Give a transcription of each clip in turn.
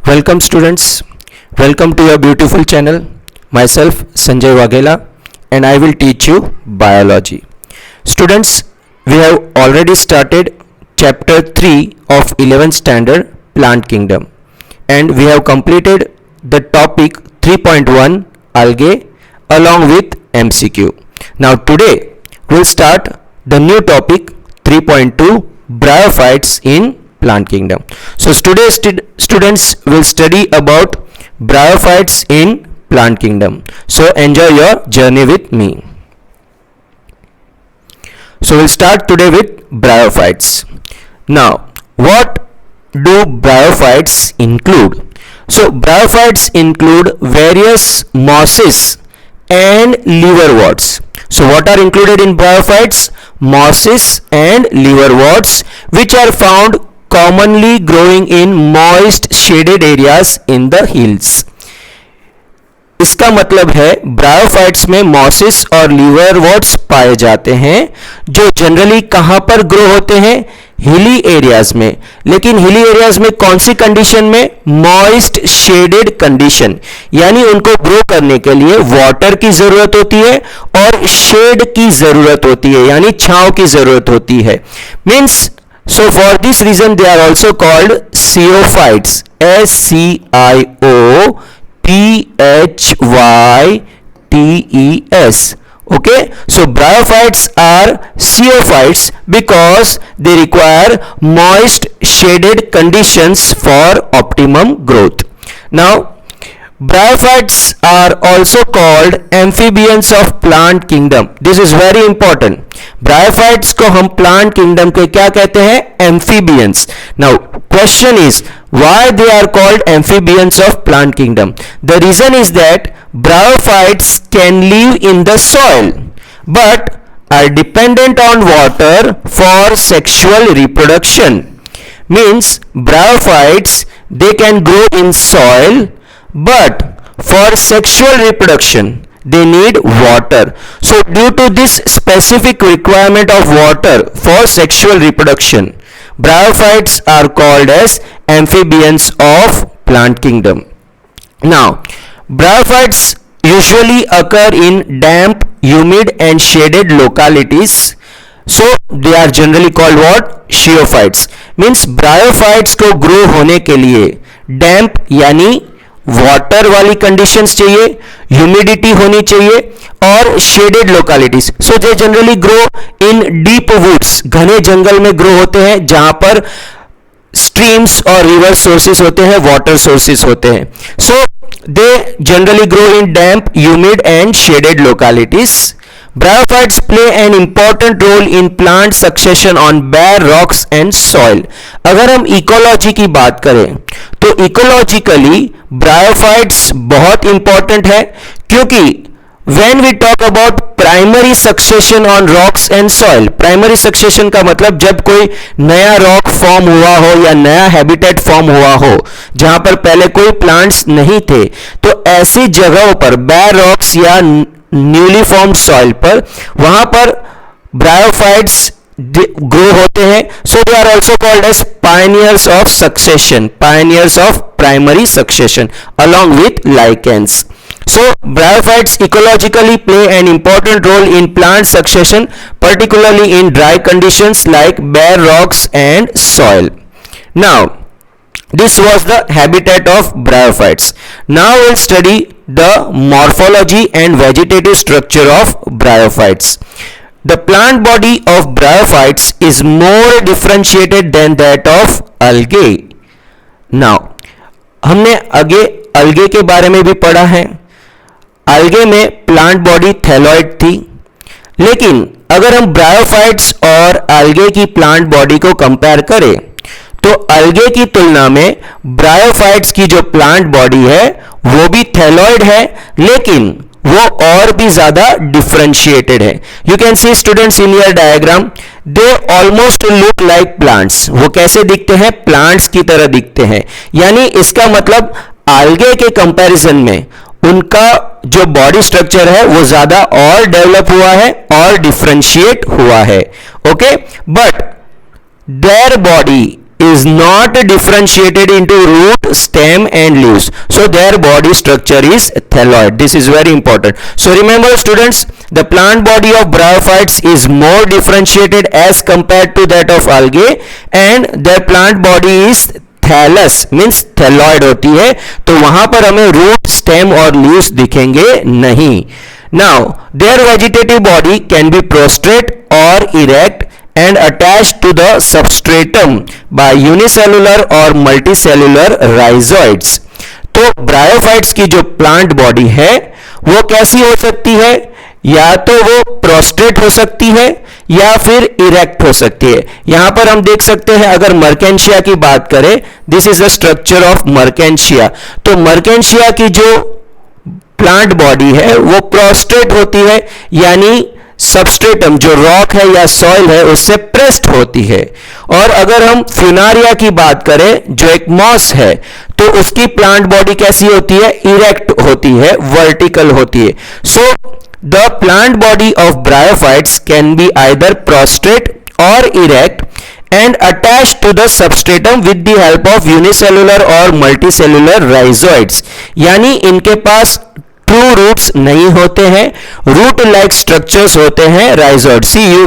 Welcome students, welcome to your beautiful channel. Myself Sanjay Waghela and I will teach you biology. Students, we have already started chapter 3 of 11th standard plant kingdom and we have completed the topic 3.1 algae along with MCQ. Now today we will start the new topic 3.2 bryophytes in plant kingdom. So today students will study about bryophytes in plant kingdom. So enjoy your journey with me. So we'll start today with bryophytes. Now what do bryophytes include? So bryophytes include various mosses and liverworts. So what are included in bryophytes? Mosses and liverworts, which are found commonly growing in moist shaded areas in the hills. इसका मतलब है bryophytes में mosses और लीवरवर्ट्स पाए जाते हैं जो generally कहां पर ग्रो होते हैं? हिली एरियाज में. लेकिन हिली एरियाज में कौन सी कंडीशन में? मॉइस्ट शेडेड कंडीशन, यानी उनको ग्रो करने के लिए वाटर की जरूरत होती है और शेड की जरूरत होती है, यानी छांव की जरूरत होती है. Means so for this reason they are also called Sciophytes. Sciophytes. Okay, so bryophytes are Sciophytes because they require moist shaded conditions for optimum growth. Now bryophytes are also called amphibians of plant kingdom. This is very important. Bryophytes को हम plant kingdom के क्या कहते हैं? Amphibians. Now question is why they are called amphibians of plant kingdom? The reason is that bryophytes can live in the soil but are dependent on water for sexual reproduction. Means bryophytes, they can grow in soil but for sexual reproduction they need water. So due to this specific requirement of water for sexual reproduction, bryophytes are called as amphibians of plant kingdom. Now bryophytes usually occur in damp, humid and shaded localities. So they are generally called what? Sciophytes. Means bryophytes को grow होने के लिए damp यानी water वाली conditions चाहिए, humidity होनी चाहिए और shaded localities. So they generally grow in deep woods, घने जंगल में ग्रो होते हैं जहां पर स्ट्रीम्स और रिवर सोर्सेस होते हैं, वाटर सोर्सेस होते हैं. So they generally grow in damp, humid and shaded localities. Bryophytes play an important role in plant succession on bare rocks and soil. अगर हम इकोलॉजी की बात करें तो इकोलॉजिकली ब्रायोफाइट्स बहुत इंपॉर्टेंट है, क्योंकि when we talk about primary succession on rocks and soil, primary succession का मतलब जब कोई नया रॉक फॉर्म हुआ हो या नया हैबिटेट फॉर्म हुआ हो जहां पर पहले कोई प्लांट्स नहीं थे, तो ऐसी जगहों पर bare rocks या न्यूली फॉर्म्ड सॉइल पर वहां पर ब्रायोफाइट्स ग्रो होते हैं. So they are also called as pioneers of succession, pioneers of primary succession along with lichens. So bryophytes ecologically play an important role in plant succession, particularly in dry conditions like bare rocks and soil. Now this was the habitat of bryophytes. Now we'll study the morphology and vegetative structure of bryophytes. The plant body of bryophytes is more differentiated than that of algae. Now हमने आगे algae के बारे में भी पढ़ा है. algae में plant body thalloid थी, लेकिन अगर हम bryophytes और algae की plant body को कंपेयर करें तो algae की तुलना में bryophytes की जो plant body है वो भी thalloid है, लेकिन वो और भी ज्यादा differentiated है. You can see students in your diagram, they almost look like plants. वो कैसे दिखते हैं? plants की तरह दिखते हैं. यानी इसका मतलब algae के कंपैरिजन में उनका जो बॉडी स्ट्रक्चर है वो ज्यादा और डेवलप हुआ है और डिफरेंशिएट हुआ है. Okay, but their body is not differentiated into root, stem and leaves. So their body structure is thalloid. This is very important. So remember students, the plant body of bryophytes is more differentiated as compared to that of algae, and their plant body is thallus means thalloid होती है, तो वहां पर हमें root, stem और leaves दिखेंगे नहीं. Now their vegetative body can be prostrate और erect and attached to the substratum by unicellular or multicellular rhizoids. तो ब्रायोफाइट्स की जो प्लांट बॉडी है वो कैसी हो सकती है? या तो वो प्रोस्ट्रेट हो सकती है या फिर इरेक्ट हो सकती है. यहां पर हम देख सकते हैं, अगर मर्केंशिया की बात करें, this is the structure of Marchantia. तो मर्केंशिया की जो प्लांट बॉडी है वो प्रोस्ट्रेट होती है, यानी सबस्ट्रेटम जो रॉक है या सॉइल है उससे प्रेस्ड होती है. और अगर हम फ्यूनारिया की बात करें जो एक मॉस है, तो उसकी प्लांट बॉडी कैसी होती है? इरेक्ट होती है, वर्टिकल होती है. So the plant body of bryophytes can be either prostate और erect and attached to the substratum with the help of unicellular or multicellular rhizoids. यानी इनके पास ट्रू रूट्स नहीं होते हैं, रूट लाइक स्ट्रक्चर्स होते हैं, rhizoids. See, you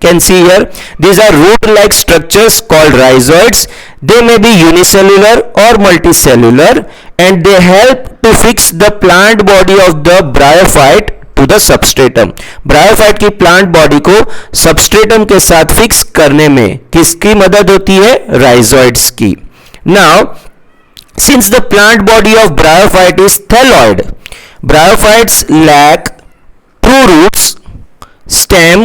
can see here, these are root like structures called rhizoids. They may be unicellular or multicellular and they help to fix the plant body of the bryophyte to the substratum. Bryophyte की plant body को substratum के साथ fix करने में किसकी मदद होती है? राइजोइड्स की. Now since the plant body of bryophyte is thalloid, bryophytes lack true roots, stem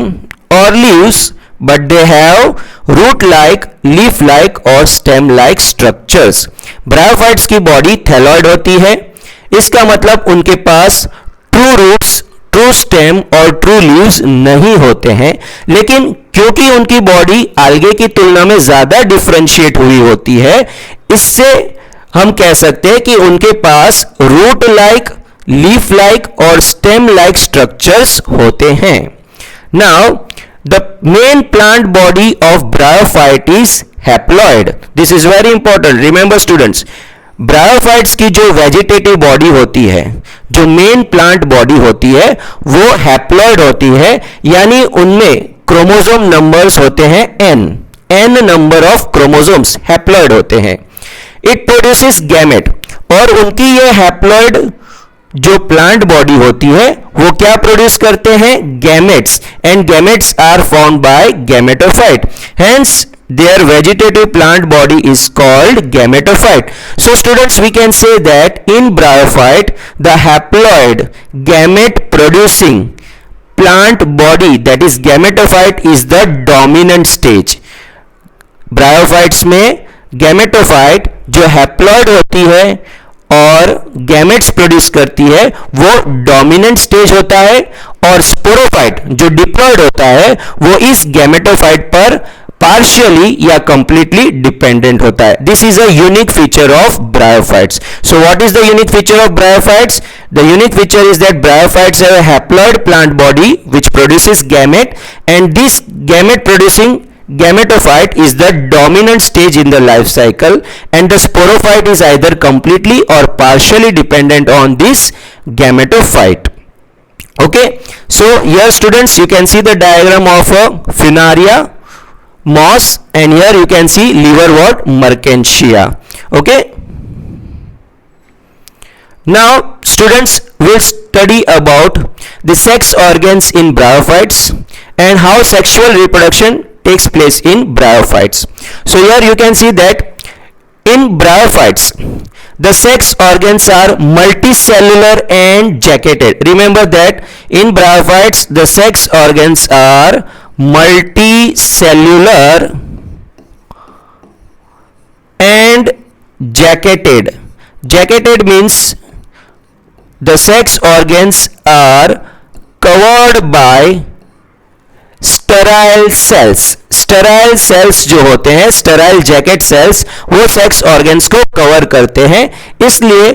और leaves, but they have root like, leaf like और stem like structures. ब्रायोफाइट्स की बॉडी थैलॉइड होती है, इसका मतलब उनके पास ट्रू रूट्स, ट्रू स्टेम और true leaves नहीं होते हैं. लेकिन क्योंकि उनकी बॉडी आल्गे की तुलना में ज्यादा डिफरेंशिएट हुई होती है, इससे हम कह सकते हैं कि उनके पास रूट लाइक, लीफ लाइक और स्टेम लाइक स्ट्रक्चर्स होते हैं. Now the main plant body of bryophyte is haploid. This is very important. Remember students, bryophytes की जो वेजिटेटिव बॉडी होती है, जो मेन प्लांट बॉडी होती है, वो हैप्लॉइड होती है, यानी उनमें क्रोमोसोम नंबर्स होते हैं n number of chromosomes haploid होते हैं. इट प्रोड्यूसेस गैमेट, और उनकी ये हैप्लॉइड जो प्लांट बॉडी होती है वो क्या प्रोड्यूस करते हैं? Gametes, and gametes are found by gametophyte. Hence their vegetative plant body is called gametophyte. So students, we can say that in bryophyte the haploid gamete producing plant body, that is gametophyte, is the dominant stage. Bryophytes में gametophyte जो haploid होती है और gametes produce करती है वो dominant stage होता है, और स्पोरोफाइट जो डिप्लॉयड होता है वो इस गैमेटोफाइट पर पार्शियली या कंप्लीटली डिपेंडेंट होता है. This is a unique feature of bryophytes. So what is the unique feature of bryophytes? The unique feature is that bryophytes have a haploid plant body which produces gamete, and this gamete producing gametophyte is the dominant stage in the life cycle, and the sporophyte is either completely or partially dependent on this gametophyte. Okay, so here students, you can see the diagram of a funaria moss, and here you can see liverwort merkensia. Okay, now students will study about the sex organs in bryophytes and how sexual reproduction takes place in bryophytes. So here you can see that in bryophytes the sex organs are multicellular and jacketed. Remember that in bryophytes the sex organs are multicellular and jacketed. Jacketed means the sex organs are covered by sterile cells. Sterile cells जो होते हैं, sterile jacket cells, वो sex organs को cover करते हैं, इसलिए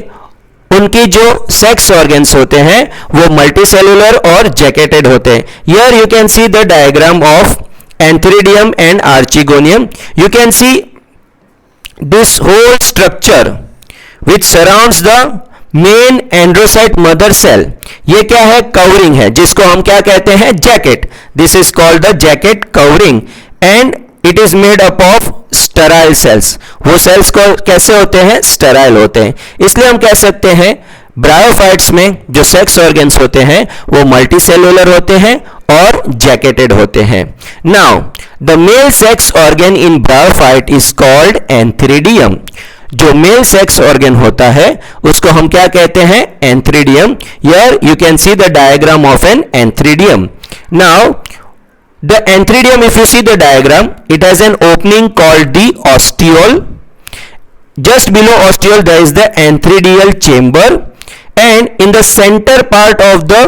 उनकी जो सेक्स ऑर्गन्स होते हैं वो मल्टीसेलुलर और जैकेटेड होते हैं. Here you can see the diagram of antheridium and archegonium. You can see this whole structure which surrounds the main androcyte mother cell, ये क्या है? कवरिंग है, जिसको हम क्या कहते हैं? Jacket. This is called the jacket covering and it is made up of sterile cells. वो सेल्स को कैसे होते हैं? स्टेराइल होते हैं. इसलिए हम कह सकते हैं ब्रायोफाइट्स में जो सेक्स ऑर्गन्स होते हैं वो मल्टीसेलुलर होते हैं और जैकेटेड होते हैं. Now the male sex organ in bryophyte is called antheridium. जो मेल सेक्स ऑर्गन होता है उसको हम क्या कहते हैं? Antheridium. Here you can see the diagram of an antheridium. Now the antheridium, if you see the diagram, it has an opening called the ostiole. Just below ostiole there is the entheridial chamber, and in the center part of the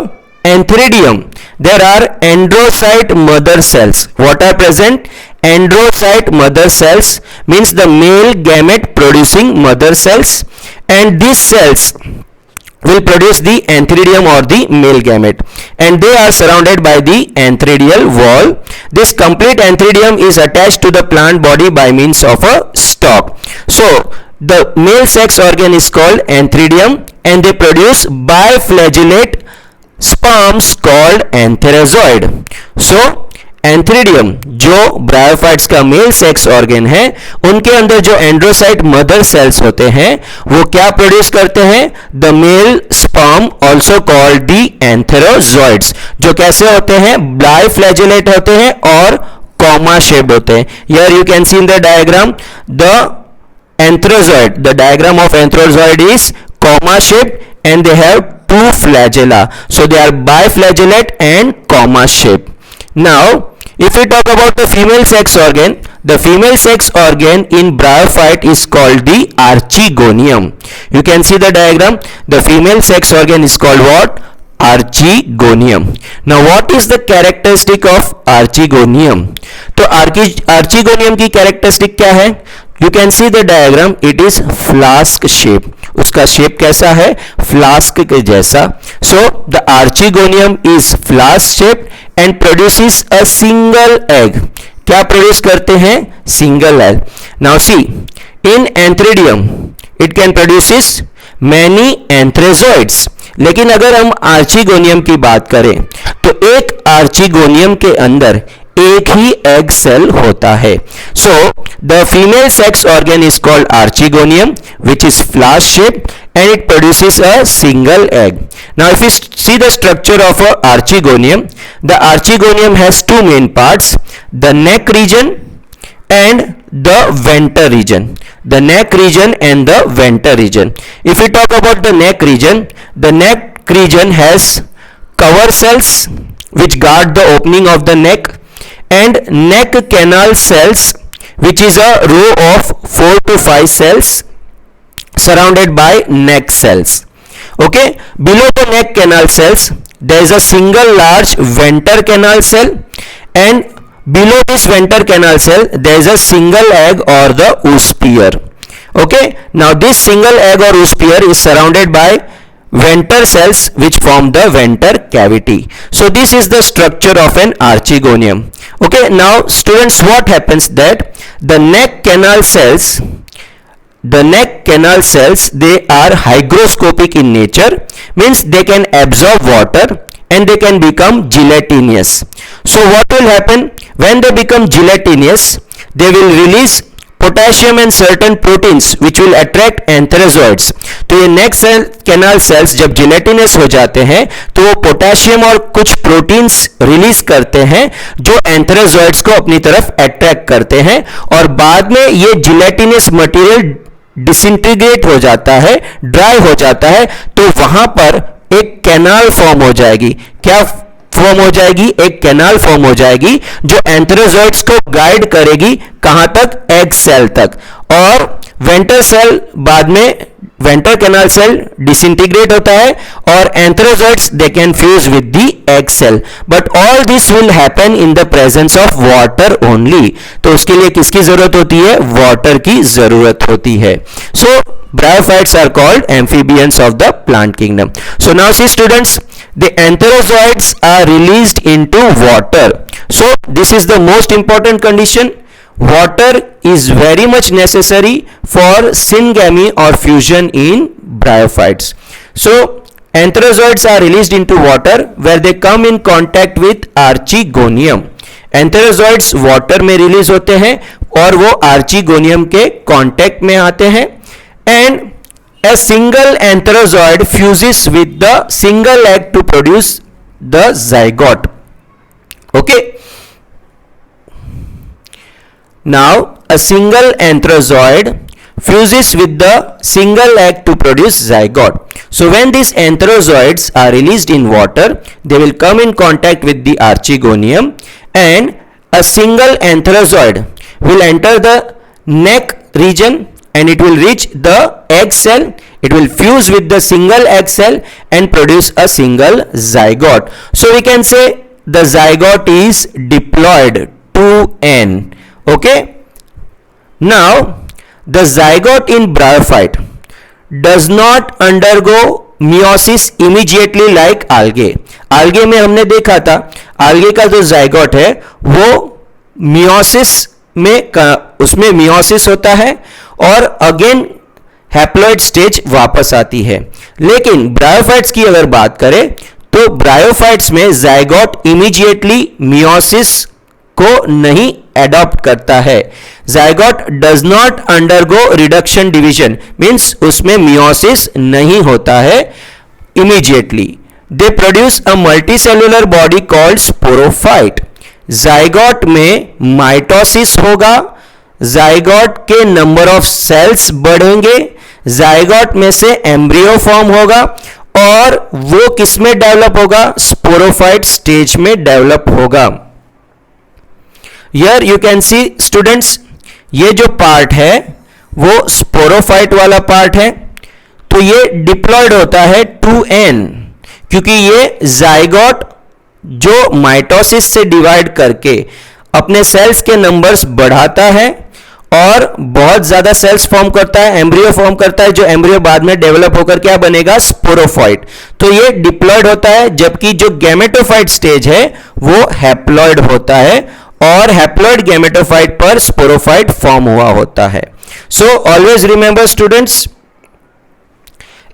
entheridium there are androcyte mother cells. What are present? Androcyte mother cells means the male gamete producing mother cells, and these cells will produce the antheridium or the male gamete, and they are surrounded by the antheridial wall. This complete antheridium is attached to the plant body by means of a stalk. So the male sex organ is called antheridium, and they produce biflagellate sperms called antherozoid. So antheridium जो bryophytes का mail sex organ है, उनके अंदर जो एंड्रोसाइट mother cells होते हैं वो क्या प्रोड्यूस करते हैं? The mail sperm, also called the antherozoids, जो कैसे होते हैं? बाइफ्लैजेलेट होते हैं और कॉमा शेप्ड होते हैं. Here you can C in the diagram the antherozoid. The diagram of antherozoid is comma shaped and they have two flagella, so they are biflagellate and comma shaped. Now if we talk about the female sex organ, the female sex organ in bryophyte is called the archegonium. You can see the diagram. The female sex organ is called what? Archegonium. Now what is the characteristic of archegonium? तो archegonium की characteristic क्या है? You can see the diagram. It is flask shape. उसका shape कैसा है? Flask के जैसा. So the archegonium is flask shaped and produces a single egg. क्या प्रोड्यूस करते हैं? Single egg. Now see, in antheridium it can produces many antherozoids. लेकिन अगर हम आर्चिगोनियम की बात करें तो एक आर्चिगोनियम के अंदर एक ही एग सेल होता है. So the female sex organ is called archegonium which is flask shape and it produces a single egg. Now if you see the structure of a archegonium, the archegonium has two main parts, the neck region and the venter region. The neck region and the venter region. If we talk about the neck region has cover cells which guard the opening of the neck, and neck canal cells which is a row of 4 to 5 cells surrounded by neck cells. Okay, below the neck canal cells there is a single large venter canal cell, and below this venter canal cell there is a single egg or the oosphere. Okay, now this single egg or oosphere is surrounded by venter cells which form the venter cavity. So this is the structure of an archegonium. Okay, now students, what happens that the neck canal cells, they are hygroscopic in nature, means they can absorb water and they can become gelatinous. So what will happen when they become gelatinous? They will release potassium and certain proteins which will attract antherozoids. तो ये neck canal cells जब gelatinous हो जाते हैं तो वो potassium और कुछ प्रोटीन्स रिलीज करते हैं जो एंथेरोजॉइड्स को अपनी तरफ अट्रैक्ट करते हैं, और बाद में ये जिलेटिनस मटेरियल डिसइंटीग्रेट हो जाता है, ड्राई हो जाता है, तो वहां पर एक कैनाल फॉर्म हो जाएगी. क्या फॉर्म हो जाएगी? एक कैनाल फॉर्म हो जाएगी जो एंथेरोजॉइड्स को गाइड करेगी कहां तक? एग सेल तक. और वेंटर सेल बाद में वेंटर कैनाल सेल डिसइंटीग्रेट होता है और antherozoids they can fuse with the egg cell, but all this will happen in the presence of water only. तो उसके लिए किसकी जरूरत होती है? वाटर की जरूरत होती है. सो bryophytes are called amphibians of the plant kingdom. So now see students, the antherozoids are released into water. So this is the most important condition. water is very much necessary for syngamy or fusion in bryophytes. So antherozoids are released into water where they come in contact with archegonium. Antherozoids water में release होते हैं और वो archegonium के contact में आते हैं, and a single antherozoid fuses with the single egg to produce the zygote. Okay, now a single antherozoid fuses with the single egg to produce zygote. So when these antherozoids are released in water, they will come in contact with the archegonium, and a single antherozoid will enter the neck region and it will reach the egg cell. It will fuse with the single egg cell and produce a single zygote. So we can say the zygote is diploid, 2n. Okay, now the zygote in bryophyte does not undergo meiosis immediately like algae. algae में हमने देखा था algae का जो zygote है वो meiosis में उसमें meiosis होता है और अगेन हैप्लॉइड स्टेज वापस आती है. लेकिन ब्रायोफाइट्स की अगर बात करें तो ब्रायोफाइट्स में जाइगोट इमीडिएटली मियोसिस को नहीं एडॉप्ट करता है. Zygote does not undergo reduction division, means उसमें मियोसिस नहीं होता है immediately. They produce a multicellular body called sporophyte. Zygote में माइटोसिस होगा, जाइगोट के नंबर ऑफ सेल्स बढ़ेंगे, जाइगोट में से एम्ब्रियो फॉर्म होगा और वो किस में डेवलप होगा? स्पोरोफाइट स्टेज में डेवलप होगा. Here you can C students, ये जो पार्ट है वो स्पोरोफाइट वाला पार्ट है. तो ये डिप्लॉयड होता है 2n, क्योंकि ये जाइगोट जो माइटोसिस से डिवाइड करके अपने सेल्स के नंबर्स बढ़ाता है और बहुत ज्यादा सेल्स फॉर्म करता है, एम्ब्रियो फॉर्म करता है, जो एम्ब्रियो बाद में डेवलप होकर क्या बनेगा? स्पोरोफाइट. तो ये डिप्लॉयड होता है, जबकि जो गैमेटोफाइट स्टेज है वो हैप्लॉयड होता है और हैप्लॉयड गैमेटोफाइट पर स्पोरोफाइट फॉर्म हुआ होता है. So always remember students,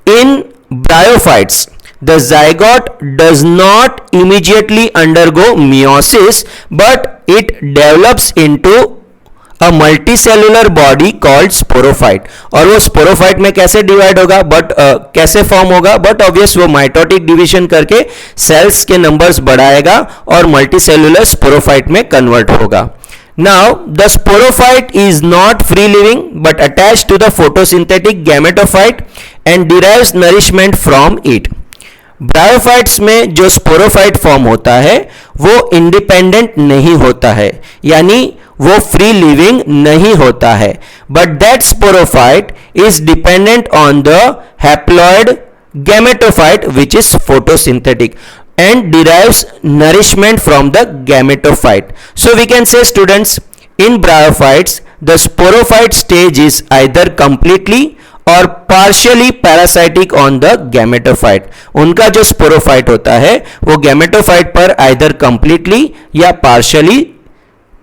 in bryophytes the zygote does not immediately undergo meiosis, but it develops into a multicellular body called sporophyte. और वो स्पोरोफाइट में कैसे डिवाइड होगा, बट कैसे फॉर्म होगा? बट ऑब्वियस वो माइटोटिक डिवीजन करके सेल्स के नंबर्स बढ़ाएगा और मल्टीसेल्युलर स्पोरोफाइट में कन्वर्ट होगा. Now the sporophyte is not free living but attached to the photosynthetic gametophyte and derives nourishment from it. Bryophytes में जो स्पोरोफाइट फॉर्म होता है वो इंडिपेंडेंट नहीं होता है, यानी वो फ्री लिविंग नहीं होता है, but that sporophyte is dependent on the haploid gametophyte which is photosynthetic and derives nourishment from the gametophyte. So we can say students, in bryophytes the sporophyte stage is either completely और partially parasitic on the gametophyte. उनका जो sporophyte होता है वो gametophyte पर either completely या partially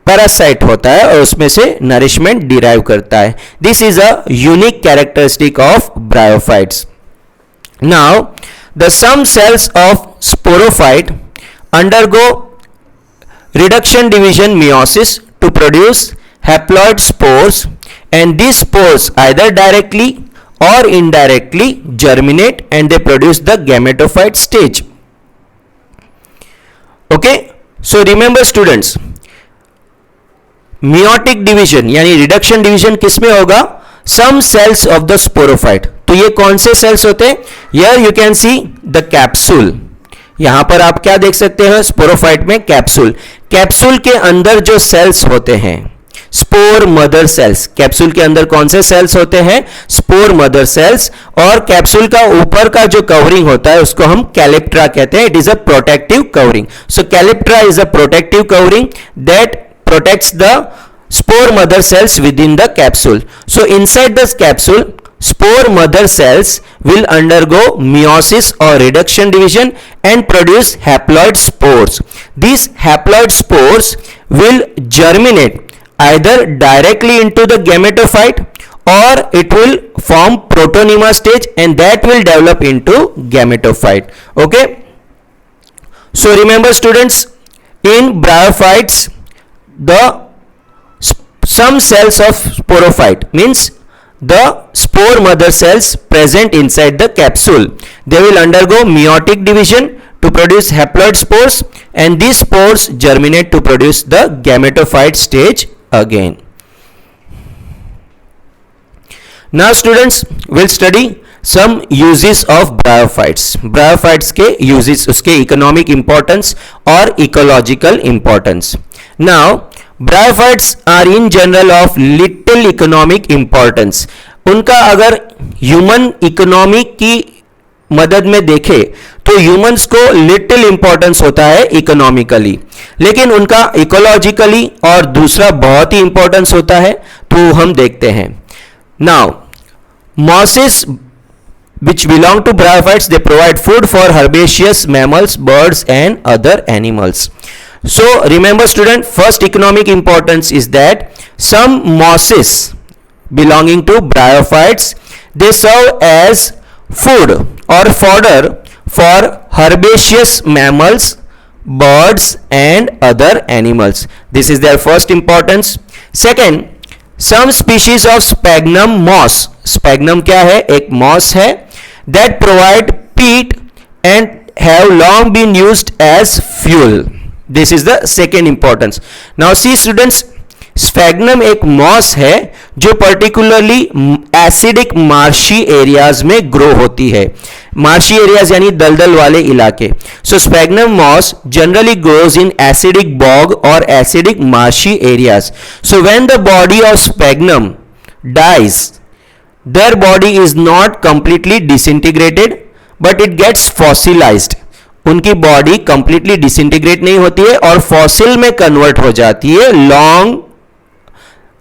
parasite होता है और उसमें से नरिशमेंट डिराइव करता है. This is a unique characteristic of bryophytes. Now the some cells of sporophyte undergo reduction division meiosis to produce haploid spores, and these spores either directly or indirectly germinate and they produce the gametophyte stage. Okay, so remember students, meiotic division यानी reduction division किस में होगा? सम cells of the sporophyte. तो ये कौन से sales होते हैं? Here you can see the capsule. यहां पर आप क्या देख सकते हैं? स्पोरोफाइट में कैप्सूल. कैप्सूल के अंदर जो सेल्स होते हैं स्पोर मदर सेल्स. कैप्सूल के अंदर कौन से सेल्स होते हैं? Spore mother cells. और कैप्सूल का ऊपर का जो कवरिंग होता है उसको हम कैलिप्ट्रा कहते हैं. It is a protective covering. So calyptra is a protective covering that protects the spore mother cells within the capsule. So inside this capsule, spore mother cells will undergo meiosis or reduction division and produce haploid spores. These haploid spores will germinate either directly into the gametophyte or it will form protonema stage and that will develop into gametophyte. Okay, so remember students, in bryophytes the some cells of sporophyte, means the spore mother cells present inside the capsule, they will undergo meiotic division to produce haploid spores, and these spores germinate to produce the gametophyte stage again. Now students, we'll study some uses of bryophytes. Bryophytes के uses, उसके economic importance और ecological importance. Now bryophytes are in general of little economic importance. उनका अगर human economy की मदद में देखे तो ह्यूमंस को लिटिल इंपॉर्टेंस होता है इकोनॉमिकली, लेकिन उनका इकोलॉजिकली और दूसरा बहुत ही इंपॉर्टेंस होता है, तो हम देखते हैं. Now mosses which belong to bryophytes, they provide food for herbaceous mammals, birds and other animals. So remember student, first economic importance is that some mosses belonging to bryophytes, they serve as food or fodder for herbaceous mammals, birds and other animals. This is their first importance. Second, some species of sphagnum moss, sphagnum क्या है, एक moss है, that provide peat and have long been used as fuel. This is the second importance. Now see students, sphagnum एक moss है जो particularly acidic marshy areas में grow होती है. मार्शी एरियाज यानी दलदल वाले इलाके. So sphagnum moss generally grows in acidic bog और acidic marshy areas. So when the body of sphagnum dies, their body is not completely disintegrated but it gets fossilized. उनकी body completely disintegrate नहीं होती है और fossil में convert हो जाती है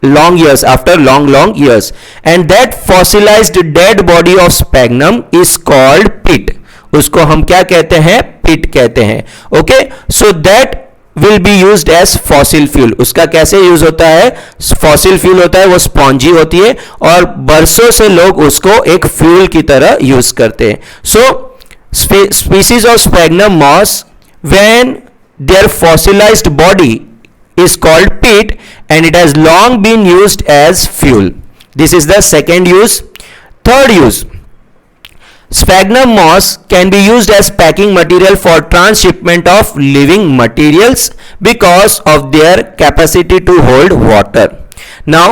long years, after long years, and that fossilized dead body of sphagnum is called pit. उसको हम क्या कहते हैं, pit कहते हैं. Okay, so that will be used as fossil fuel. उसका कैसे यूज होता है, fossil fuel होता है, वो स्पॉन्जी होती है और बरसों से लोग उसको एक फ्यूल की तरह यूज करते हैं. So species of sphagnum moss, when their fossilized body is called peat and it has long been used as fuel. This is the second use. Third use, sphagnum moss can be used as packing material for transshipment of living materials because of their capacity to hold water. Now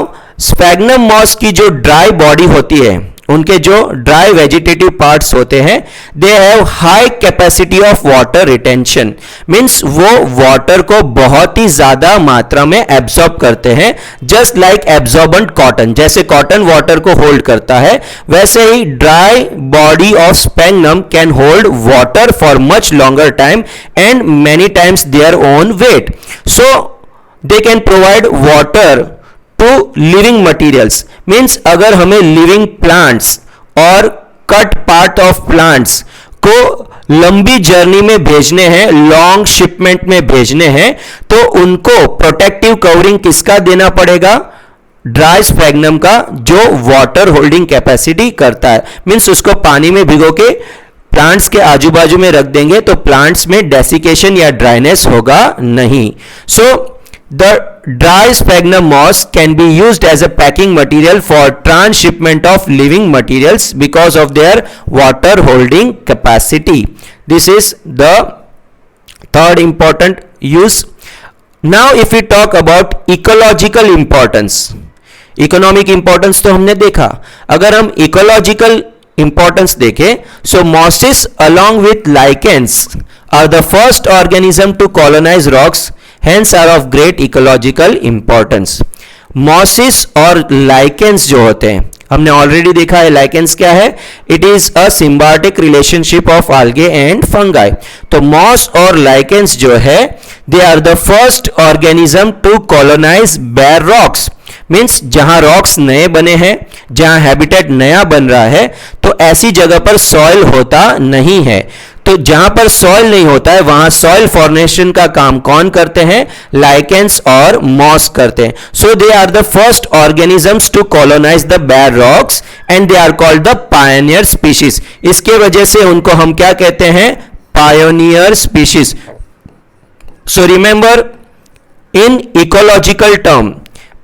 sphagnum moss की जो dry body होती है, उनके जो dry vegetative parts होते हैं, they have high capacity of water retention. Means वो water को बहुत ही ज्यादा मात्रा में एब्जॉर्ब करते हैं. जस्ट लाइक एब्जॉर्बेंट कॉटन, जैसे कॉटन वाटर को होल्ड करता है, वैसे ही dry body of sphagnum can hold water for much longer time and many times their own weight. So they can provide water to living materials. Means अगर हमें living plants और cut part of plants को लंबी journey में भेजने हैं, long shipment में भेजने हैं, तो उनको प्रोटेक्टिव कवरिंग किसका देना पड़ेगा, ड्राई स्फैग्नम का, जो वाटर होल्डिंग कैपेसिटी करता है. मीन्स उसको पानी में भिगो के प्लांट्स के आजू बाजू में रख देंगे तो प्लांट्स में डेसिकेशन या ड्राइनेस होगा नहीं. सो the dry sphagnum moss can be used as a packing material for transshipment of living materials because of their water holding capacity. This is the third important use. Now if we talk about ecological importance, economic importance तो हमने देखा. अगर हम ecological importance देखें, so mosses along with lichens are the first organism to colonize rocks, hence are of great ecological importance. Mosses और lichens जो होते हैं, हमने ऑलरेडी देखा है lichens क्या है, it is a symbiotic relationship of algae and fungi. तो moss और lichens जो है They are the first organism to colonize bare rocks. Means जहां रॉक्स नए बने हैं, जहां हैबिटेट नया बन रहा है, तो ऐसी जगह पर सॉइल होता नहीं है. तो जहां पर सॉइल नहीं होता है वहां सॉइल फॉर्मेशन का काम कौन करते हैं? लाइकेंस और मॉस करते हैं. So they are the first organisms to colonise the bare rocks and they are called the pioneer species. इसके वजह से उनको हम क्या कहते हैं? Pioneer species. So remember, in ecological term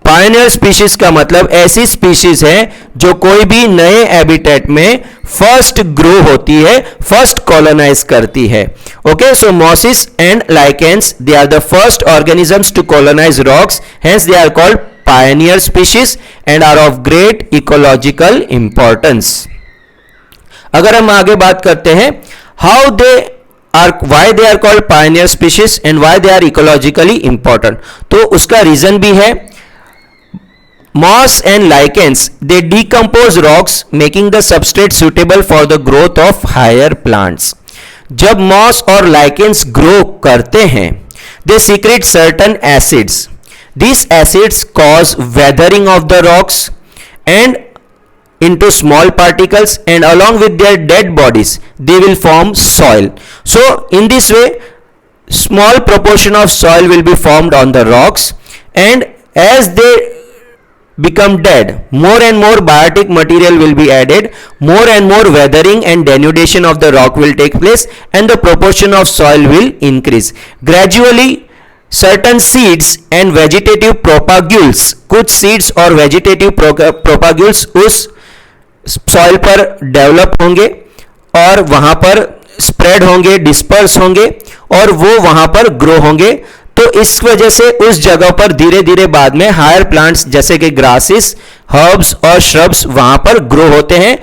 pioneer species का मतलब ऐसी स्पीशीज है जो कोई भी नए हैबिटेट में फर्स्ट ग्रो होती है, फर्स्ट कॉलोनाइज करती है. Okay, so mosses and lichens, they are the first organisms to colonise rocks, hence they are called pioneer species and are of great ecological importance. अगर हम आगे बात करते हैं how they are, why they are called pioneer species and why they are ecologically important, तो उसका reason भी है. Moss and lichens, they decompose rocks, making the substrate suitable for the growth of higher plants. जब moss और lichens grow करते हैं, they secrete certain acids. These acids cause weathering of the rocks and into small particles, and along with their dead bodies, they will form soil. So, in this way, small proportion of soil will be formed on the rocks, and as they become dead, more and more biotic material will be added, more and more weathering and denudation of the rock will take place, and the proportion of soil will increase. Gradually, certain seeds and vegetative propagules, कुछ seeds और vegetative propagules उस soil पर develop होंगे और वहां पर spread होंगे, disperse होंगे और वो वहां पर grow होंगे. तो इस वजह से उस जगह पर धीरे धीरे बाद में हायर प्लांट्स जैसे कि ग्रासेस, हर्ब्स और श्रब्स वहां पर ग्रो होते हैं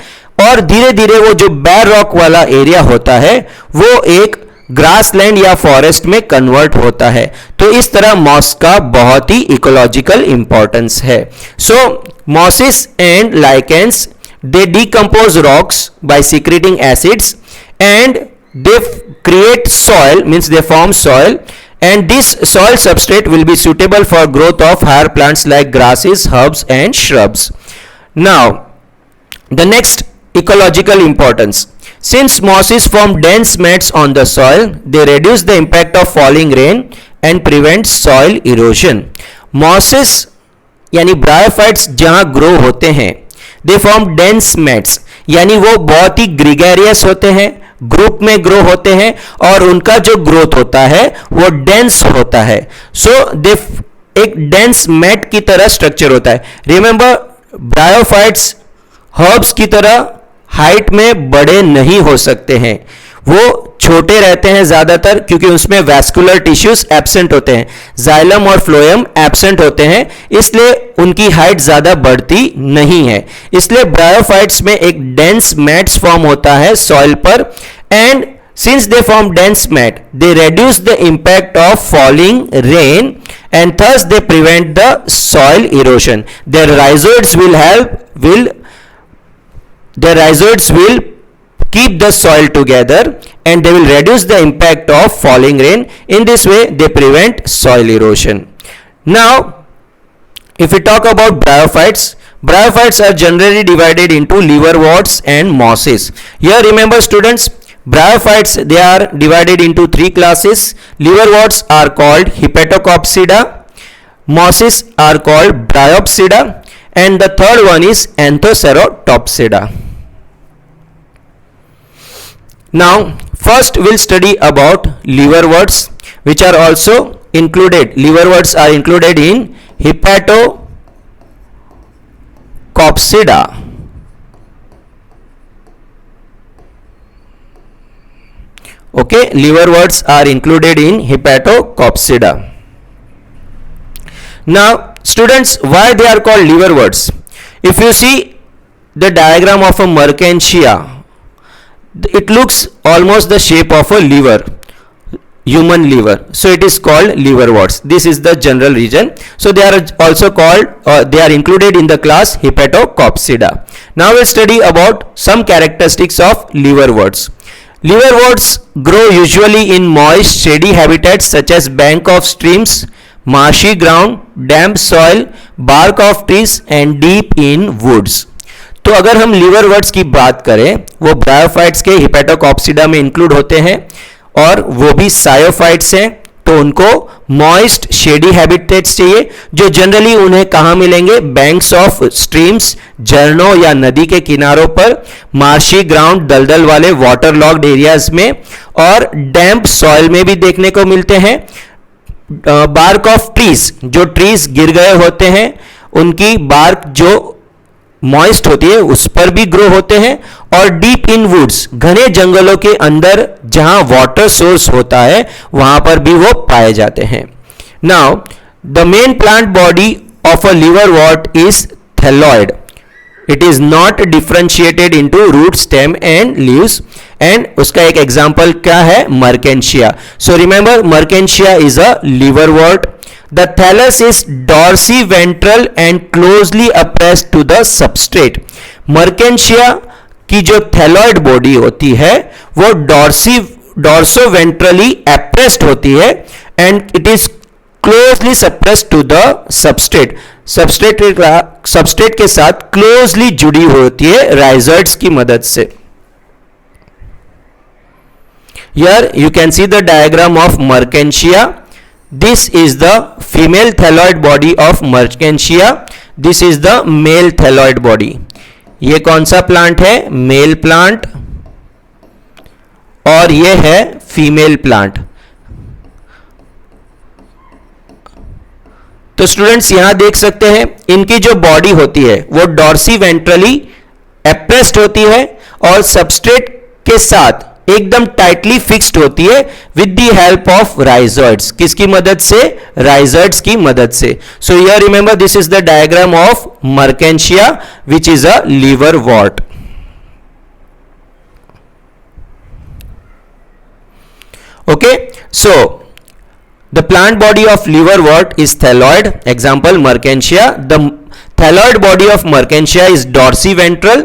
और धीरे धीरे वो जो बेयर रॉक वाला एरिया होता है वो एक ग्रासलैंड या फॉरेस्ट में कन्वर्ट होता है. तो इस तरह मॉस का बहुत ही इकोलॉजिकल इंपॉर्टेंस है. So mosses and lichens, they decompose rocks by secreting acids and they create soil, means they form soil, and this soil substrate will be suitable for growth of higher plants like grasses, herbs and shrubs. Now the next ecological importance, since mosses form dense mats on the soil, they reduce the impact of falling rain and prevent soil erosion. Mosses यानी bryophytes जहां grow होते हैं, they form dense mats, यानी वो बहुत ही gregarious होते हैं, group में ग्रो होते हैं और उनका जो ग्रोथ होता है वो डेंस होता है. सो दे एक डेंस मैट की तरह स्ट्रक्चर होता है. रिमेंबर, ब्रायोफाइट्स हर्ब्स की तरह हाइट में बड़े नहीं हो सकते हैं, वो छोटे रहते हैं ज्यादातर क्योंकि उसमें वैस्कुलर टिश्यूज एब्सेंट होते हैं, जाइलम और फ्लोएम एब्सेंट होते हैं, इसलिए उनकी हाइट ज्यादा बढ़ती नहीं है. इसलिए ब्रायोफाइट्स में एक डेंस मैट्स फॉर्म होता है सॉइल पर, and since they form dense mat they reduce the impact of falling rain and thus they prevent the soil erosion. Their rhizoids will keep the soil together and they will reduce the impact of falling rain. In this way they prevent soil erosion. Now if we talk about bryophytes, bryophytes are generally divided into liverworts and mosses. Here remember students, bryophytes, they are divided into three classes. Liverworts are called Hepatocopsida, mosses are called Bryopsida, and the third one is Anthocerotopsida. Now first we'll study about liverworts, which are also included. Liverworts are included in Hepatocopsida. Okay, liverworts are included in Hepatocopsida. Now students, why they are called liverworts? If you see the diagram of a Mertensia, it looks almost the shape of a liver, human liver, so it is called liverworts. This is the general reason. So they are also called, they are included in the class Hepatocopsida. Now we'll study about some characteristics of liverworts. Liverworts grow usually in moist, shady habitats such as bank of streams, marshy ground, damp soil, bark of trees and deep in woods. तो अगर हम लिवरवर्ट्स की बात करें, वो bryophytes के हिपेटोकॉप्सिडा में include होते हैं और वो भी सायोफाइट्स हैं, तो उनको मॉइस्ट शेडी हैबिटेट्स चाहिए, जो जनरली उन्हें कहां मिलेंगे? बैंक्स ऑफ स्ट्रीम्स, झरनों या नदी के किनारों पर, मार्शी ग्राउंड, दलदल वाले वाटर लॉग्ड एरियाज में, और डैम्प सॉइल में भी देखने को मिलते हैं। बार्क ऑफ ट्रीज, जो ट्रीज गिर गए होते हैं उनकी बार्क जो मॉइस्ट होती है उस पर भी ग्रो होते हैं, और डीप इन वुड्स, घने जंगलों के अंदर जहां वाटर सोर्स होता है वहां पर भी वो पाए जाते हैं। Now the main plant body of a liverwort is thalloid. It is not differentiated into root, stem and leaves, and उसका एक एग्जांपल क्या है? Marchantia. So remember, Marchantia is a liverwort. The thallus is dorsiventral and closely appressed to the substrate. Merkensia की जो thalloid body होती है वो डॉर्सोवेंट्रली appressed होती है and it is closely suppressed to the substrate. Substrate के साथ क्लोजली जुड़ी होती है राइजोइड्स की मदद से. Here you can see the diagram of Merkensia. This is the female thalloid body of Merkensia. This is the male thalloid body. ये कौन सा प्लांट है? मेल प्लांट, और ये है फीमेल प्लांट. तो स्टूडेंट्स यहां देख सकते हैं इनकी जो बॉडी होती है वो डॉर्सीवेंट्रली एप्रेस्ड होती है और सबस्ट्रेट के साथ एकदम टाइटली फिक्स्ड होती है with the help of rhizoids. किसकी मदद से? राइजोइड्स की मदद से. So here remember, this is the diagram of Marchantia which is a liverwort. Okay, so the plant body of liverwort is thalloid. Example, Merkensia. The thalloid body of Merkensia is dorsiventral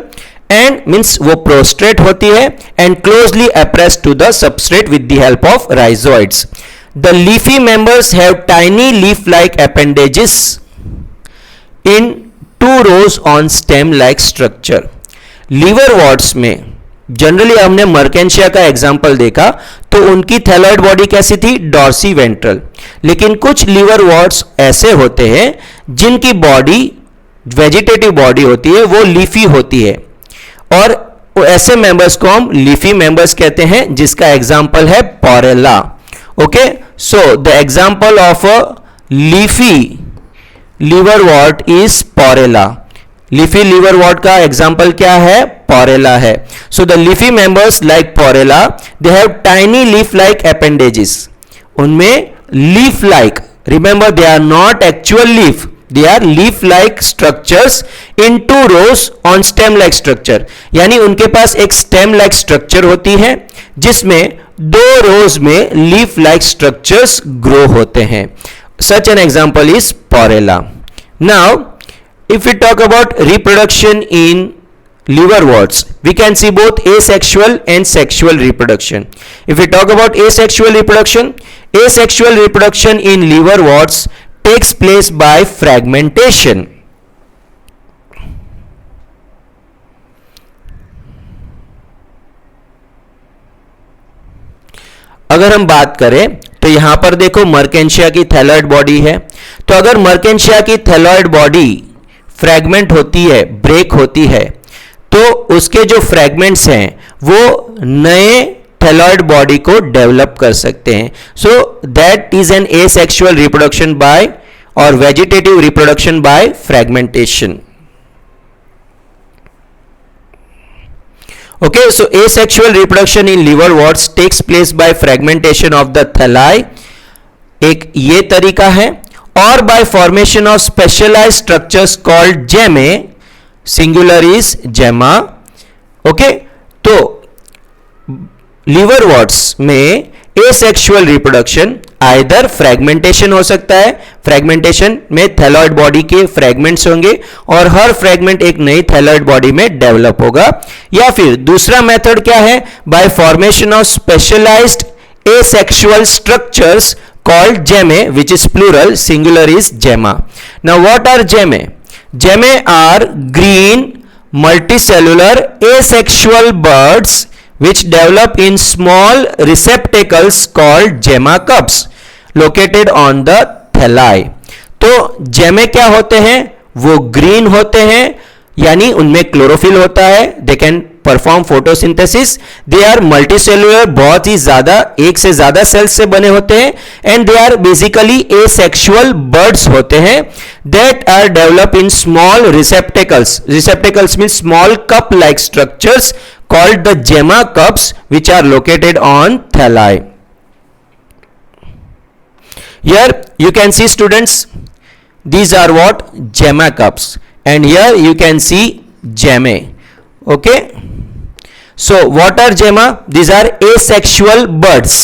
and means वो prostrate होती है and closely appressed to the substrate with the help of rhizoids. The leafy members have tiny leaf-like appendages in 2 rows on stem-like structure. Liverworts में generally हमने Marchantia का example देखा तो उनकी thalloid body कैसी थी? डॉर्सीवेंट्रल. लेकिन कुछ लिवरवॉर्ट्स ऐसे होते हैं जिनकी बॉडी, वेजिटेटिव बॉडी होती है, वो लीफी होती है, और ऐसे मेंबर्स को हम लीफी मेंबर्स कहते हैं, जिसका एग्जाम्पल है Porella. Okay, so the example of a leafy liverwort is Porella. Leafy liverwort का एग्जाम्पल क्या है? पोरेला है. So the leafy members like Porella, they have tiny leaf like appendages. उनमें leaf like, remember they are not actual leaf, they are leaf like structures in 2 rows on stem like structure. यानी उनके पास एक stem like structure होती है जिसमें 2 rows में leaf like structures grow होते हैं. Such an example is Porella. Now if we talk about reproduction in liverworts, we can see both asexual and sexual reproduction. If we talk about asexual reproduction in liverworts takes place by fragmentation. अगर हम बात करें तो यहां पर देखो Marchantia की thalloid body है, तो अगर मर्केंशिया की थैलॉइड बॉडी फ्रैगमेंट होती है, ब्रेक होती है, तो उसके जो फ्रैगमेंट्स हैं वो नए थैलॉइड बॉडी को डेवलप कर सकते हैं. So that is an asexual reproduction by और vegetative reproduction by fragmentation. Okay, so asexual reproduction in liverworts takes place by fragmentation of the thalli. एक ये तरीका है, और by formation of specialized structures called gemmae, singular is gemma. Okay, तो liverworts में asexual reproduction either fragmentation हो सकता है, फ्रेगमेंटेशन में थैलॉइड बॉडी के फ्रेगमेंट्स होंगे और हर फ्रेगमेंट एक नई थैलॉइड बॉडी में डेवलप होगा, या फिर दूसरा मेथड क्या है, by formation of specialised asexual structures called gemme, which is plural, singular is gemma. Now what are gemme? Gemme are green multicellular asexual buds which develop in small receptacles called gemma cups located on the thalli. तो जेमे क्या होते हैं, वो green होते हैं, यानी उनमें क्लोरोफिल होता है, they can perform photosynthesis, they are multicellular, बहुत ही ज्यादा, एक से ज्यादा सेल्स से बने होते हैं, and they are basically asexual buds होते हैं that are develop in small receptacles. Receptacles mean small cup like structures called the gemma cups which are located on thalli. Here you can see students, these are what, gemma cups, and here you can see gemme. Okay, so what are gemma? These are asexual buds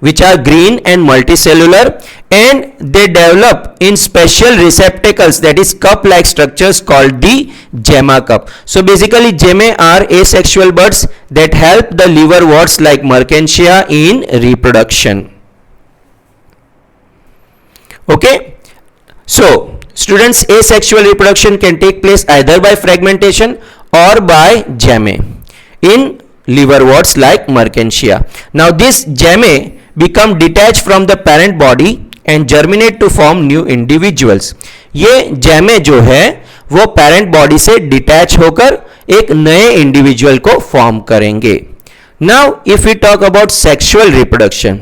which are green and multicellular, and they develop in special receptacles, that is cup like structures called the gemma cup. So basically gemme are asexual buds that help the liverworts like Mertensia in reproduction. Okay, so students, asexual reproduction can take place either by fragmentation or by gemme in liverworts like Mertensia. Now this gemme become detached from the parent body and germinate to form new individuals. ये जेमे जो है वो parent body से detach होकर एक नए individual को फॉर्म करेंगे. Now if we talk about sexual reproduction,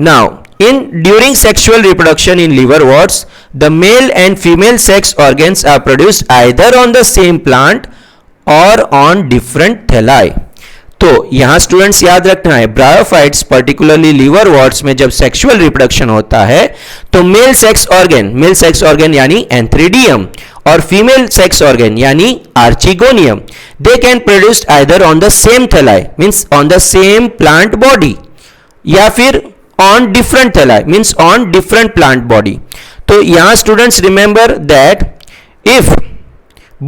now in during sexual reproduction in liverworts, the male and female sex organs are produced either on the same plant or on different thalli. तो यहां students याद रखना है, bryophytes particularly लिवरवर्ट्स में जब sexual reproduction होता है तो मेल सेक्स ऑर्गन यानी एंथ्रीडियम और फीमेल सेक्स ऑर्गन यानी archegonium, they can produce either on the same thalli means on the same plant body, या फिर on different thalli means on different plant body. तो यहां students remember that if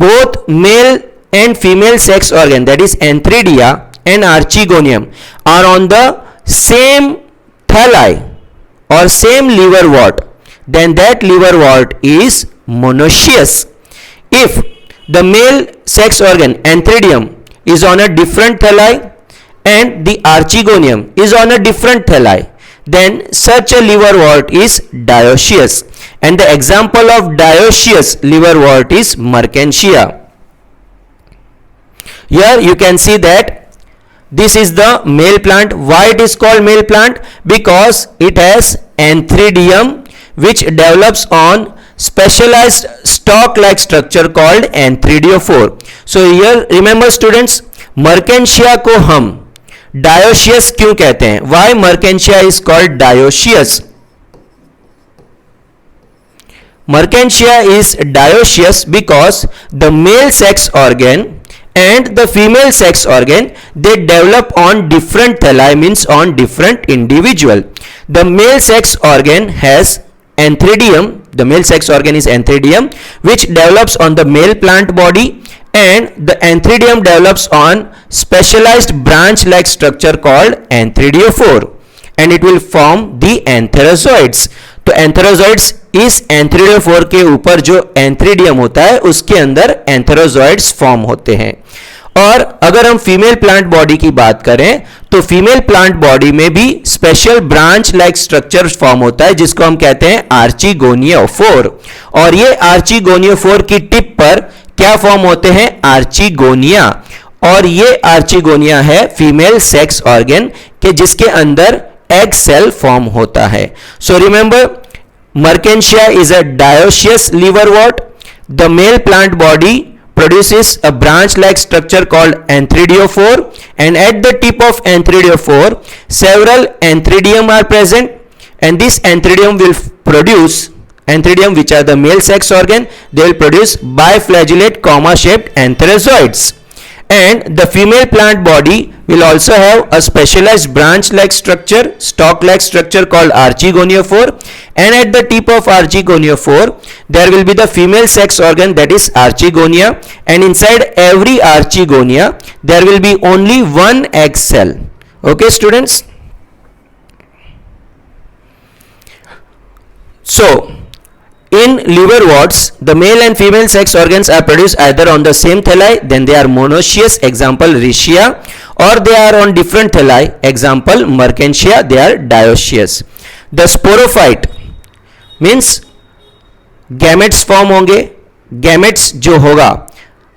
both male and female sex organ, that is antheridia and archegonium, are on the same thalli or same liverwort, then that liverwort is monoecious. If the male sex organ antheridium is on a different thalli and the archegonium is on a different thalli, then such a liverwort is dioecious, and the example of dioecious liverwort is Mertensia. Here you can see that this is the male plant. Why it is called male plant? Because it has antheridium which develops on specialized stalk like structure called anthridiophore. So here remember students, Mertensia को हम dioecious क्यों कहते हैं? Why Mertensia is called dioecious? Mertensia is dioecious because the male sex organ and the female sex organ, they develop on different thalli means on different individual. The male sex organ has antheridium, the male sex organ is antheridium which develops on the male plant body, and the antheridium develops on specialized branch like structure called anthridiophore, and it will form the antherozoids. तो antherozoids इस एंथ्रिडियोफोर के ऊपर जो एंथ्रिडियम होता है उसके अंदर antherozoids form होते हैं. और अगर हम फीमेल प्लांट बॉडी की बात करें तो फीमेल प्लांट बॉडी में भी special branch like structure form होता है जिसको हम कहते हैं आर्चिगोनियोफोर, और ये आर्चिगोनियोफोर की टिप पर क्या फॉर्म होते हैं, आर्चिगोनिया, और ये आर्चिगोनिया है फीमेल सेक्स ऑर्गन के जिसके अंदर एग सेल फॉर्म होता है. So remember, Mertensia is a dioecious liverwort. The male plant body produces a branch-like structure called anthridiophore, and at the tip of anthridiophore, several antheridium are present, and this antheridium will produce antheridium, which are the male sex organ. They will produce biflagellate comma-shaped antherozoids, and the female plant body will also have a specialized branch like structure, stalk like structure called archegoniophore, and at the tip of archegoniophore there will be the female sex organ, that is archegonia, and inside every archegonia there will be only one egg cell. Okay students, so in liverworts, the male and female sex organs are produced either on the same thalli, then they are monoecious, example Riccia, or they are on different thalli, example Mertensia, they are dioecious. The sporophyte means gametes form होंगे, gametes जो होगा,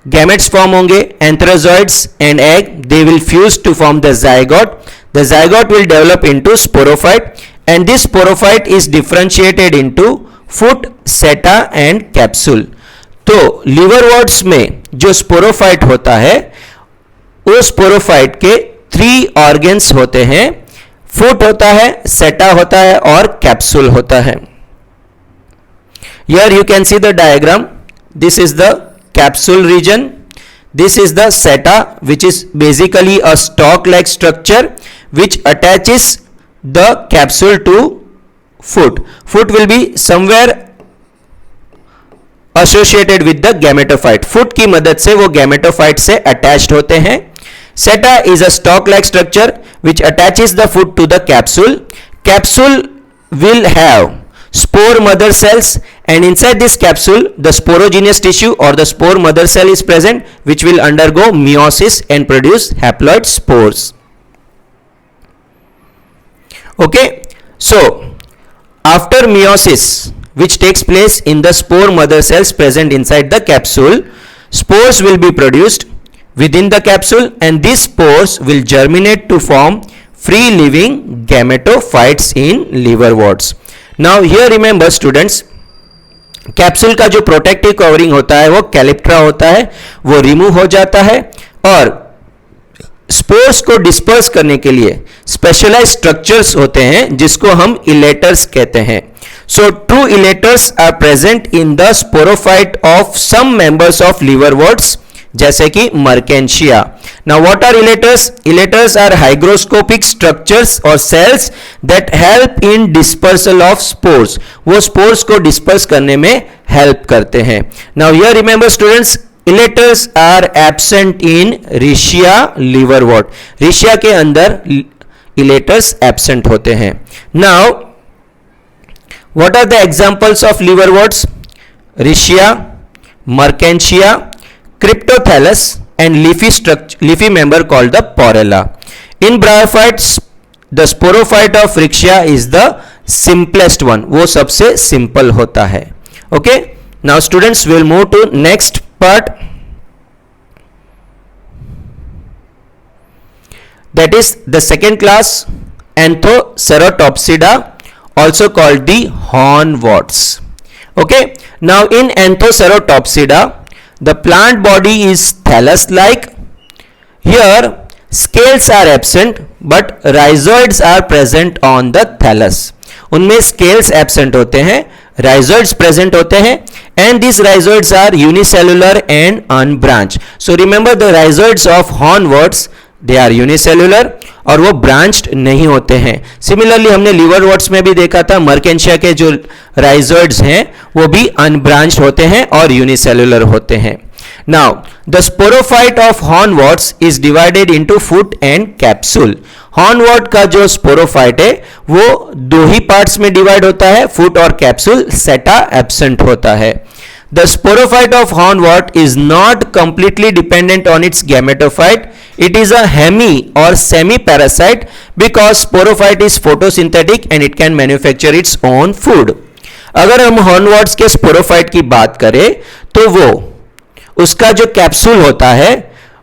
gametes form होंगे, anthrazoids and egg, they will fuse to form the zygote. The zygote will develop into sporophyte, and this sporophyte is differentiated into foot, seta and capsule. तो लिवरवर्ट्स में जो sporophyte होता है, वो स्पोरोफाइट के 3 ऑर्गन्स होते हैं, फुट होता है, सेटा होता है और कैप्सूल होता है. Here you can see the diagram. This is the capsule region. This is the seta, which is basically a stalk-like structure which attaches the capsule to foot. Foot will be somewhere associated with the gametophyte. Foot की मदद से वो gametophyte से attached होते हैं. Seta is a stalk-like structure which attaches the foot to the capsule. Capsule will have spore mother cells, and inside this capsule the sporogenous tissue or the spore mother cell is present, which will undergo meiosis and produce haploid spores. Okay, so after meiosis, which takes place in the spore mother cells present inside the capsule, spores will be produced within the capsule, and these spores will germinate to form free living gametophytes in liverworts. Now here remember students, capsule का जो protective covering होता है वो calyptra होता है, वो remove हो जाता है, और स्पोर्स को डिस्पर्स करने के लिए स्पेशलाइज स्ट्रक्चर्स होते हैं जिसको हम इलेटर्स कहते हैं. So true elaters are present in the sporophyte of some members of liverworts, जैसे कि Marchantia. Now what are elaters? Elaters are hygroscopic structures और cells that help in dispersal of spores. वो स्पोर्स को disperse करने में help करते हैं. Now here remember students, elaters are absent in Riccia liverwort. Riccia के अंदर इलेटर्स एब्सेंट होते हैं. Now what are the examples of liverworts? रिशिया, Marchantia, cryptothalus and leafy member called the porella. In bryophytes, the sporophyte of Riccia is the simplest one. वो सबसे simple होता है. Okay, now students will move to next part, that is the second class, Anthoceratopsida, also called the hornworts. Okay, now in Anthoceratopsida, the plant body is thallus-like. Here scales are absent but rhizoids are present on the thallus. उनमें scales absent होते हैं, rhizoids present होते हैं, and these rhizoids are unicellular and unbranched. So remember the rhizoids of hornworts, they are unicellular और वो branched नहीं होते हैं. सिमिलरली हमने लिवरवर्ट्स में भी देखा था, मर्केंशिया के जो राइजोइड्स हैं वो भी अनब्रांच्ड होते हैं और यूनिसेलुलर होते हैं. Now the sporophyte of hornworts is divided into foot and capsule. Hornwort का जो स्पोरोफाइट है वो 2 ही पार्ट्स में डिवाइड होता है, फुट और कैप्सूल. सेटा एब्सेंट होता है. The sporophyte of hornwort is not completely dependent on its gametophyte. It is a hemi or semi-parasite because sporophyte is photosynthetic and it can manufacture its own food. अगर हम hornworts के sporophyte की बात करें तो वो उसका जो कैप्सूल होता है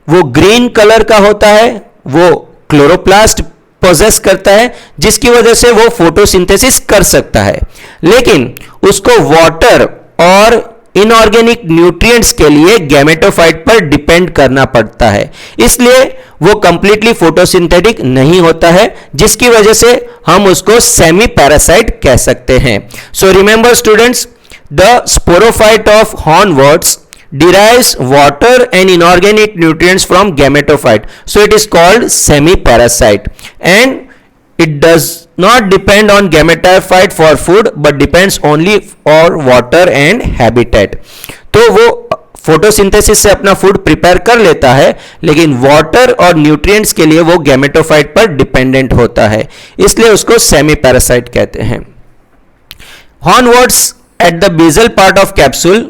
वो ग्रीन कलर का होता है, वो क्लोरोप्लास्ट पोजेस करता है जिसकी वजह से वो फोटोसिंथेसिस कर सकता है, लेकिन उसको वाटर और इनऑर्गेनिक न्यूट्रिएंट्स के लिए गैमेटोफाइट पर डिपेंड करना पड़ता है, इसलिए वो कंप्लीटली फोटोसिंथेटिक नहीं होता है, जिसकी वजह से हम उसको सेमी पैरासाइट कह सकते हैं. So remember students, the sporophyte of hornworts derives water and inorganic nutrients from gametophyte, so it is called semi-parasite, and it does not depend on gametophyte for food but depends only for water and habitat. तो वो photosynthesis से अपना food prepare कर लेता है, लेकिन water और nutrients के लिए वो गैमेटोफाइट पर डिपेंडेंट होता है, इसलिए उसको सेमी पैरासाइट कहते हैं. Hornwarts at the basal part of capsule,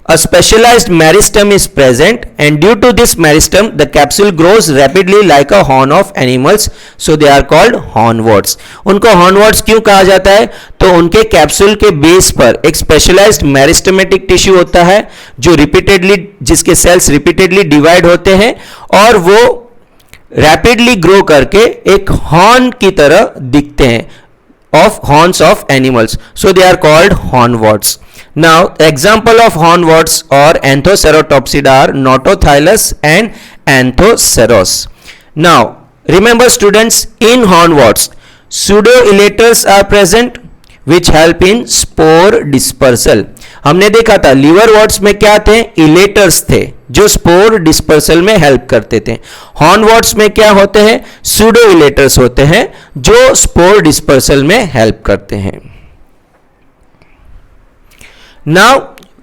a specialized meristem is present, and due to this meristem the capsule grows rapidly like a horn of animals, so they are called hornwarts. उनको hornwarts क्यों कहा जाता है? तो उनके capsule के base पर एक स्पेशलाइज्ड मेरिस्टेमेटिक टिश्यू होता है जो जिसके सेल्स रिपीटेडली डिवाइड होते हैं और वो रैपिडली ग्रो करके एक हॉर्न की तरह दिखते हैं, of horns of animals, so they are called hornwarts. Now example of hornwarts or Anthoceratopsida are Notothylus and Anthoceros. Now remember students, in hornwarts pseudoelaters are present which help in spore dispersal. हमने देखा था liver warts में क्या थे? इलेटर्स थे जो spore dispersal में help करते थे. हॉर्न वॉर्ट्स में क्या होते हैं? सूडो इलेटर्स होते हैं जो स्पोर डिस्पर्सल में हेल्प करते हैं. Now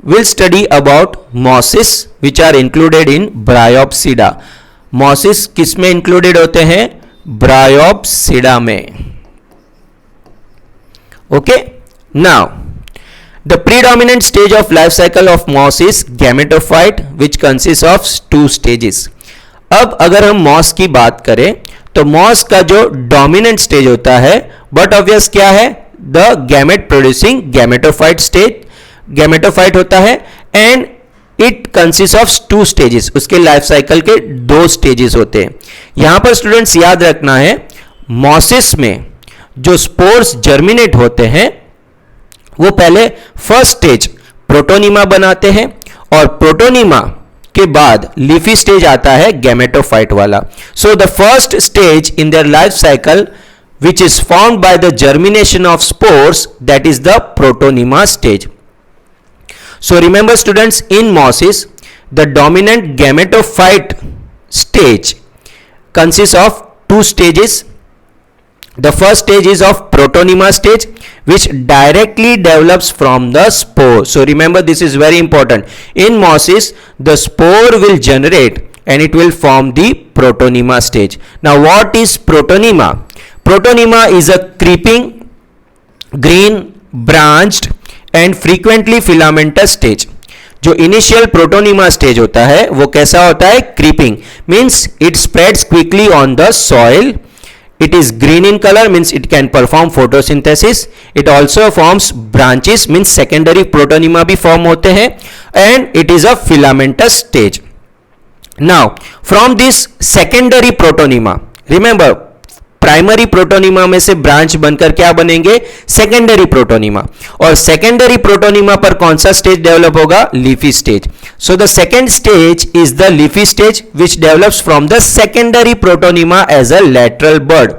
will study about mosses which are included in Bryopsida. Mosses किस में इंक्लूडेड होते हैं? ब्रायोप्सिडा में. Okay, now the predominant stage of life cycle of moss is gametophyte which consists of 2 stages. अब अगर हम मॉस की बात करें तो मॉस का जो डोमिनेंट स्टेज होता है बट ऑब्वियस क्या है? The gamete producing gametophyte stage gametophyte होता है and it consist of 2 stages. उसके लाइफ साइकिल के 2 स्टेजेस होते हैं. यहां पर स्टूडेंट्स याद रखना है मॉसिस में जो स्पोर्स जर्मिनेट होते हैं वो पहले फर्स्ट स्टेज प्रोटोनिमा बनाते हैं और प्रोटोनिमा के बाद लीफी स्टेज आता है गैमेटोफाइट वाला. So the first stage in their life cycle which is formed by the germination of spores, that is the protonema stage. So remember students, in mosses the dominant gametophyte stage consists of 2 stages. The first stage is of protonema stage which directly develops from the spore. So remember, this is very important. In mosses the spore will generate and it will form the protonema stage. Now what is protonema? Protonema is a creeping, green, branched and frequently filamentous stage. जो initial protonema stage होता है वो कैसा होता है? Creeping, means it spreads quickly on the soil. It is green in color, means it can perform photosynthesis. It also forms branches, means secondary protonema भी form होते हैं, and it is a filamentous stage. Now from this secondary protonema, remember primary protonema में से branch बनकर क्या बनेंगे? Secondary protonema. और secondary protonema पर कौन सा स्टेज डेवलप होगा? Leafy stage. So the second stage is the leafy stage which develops from the secondary protonema as a lateral bud.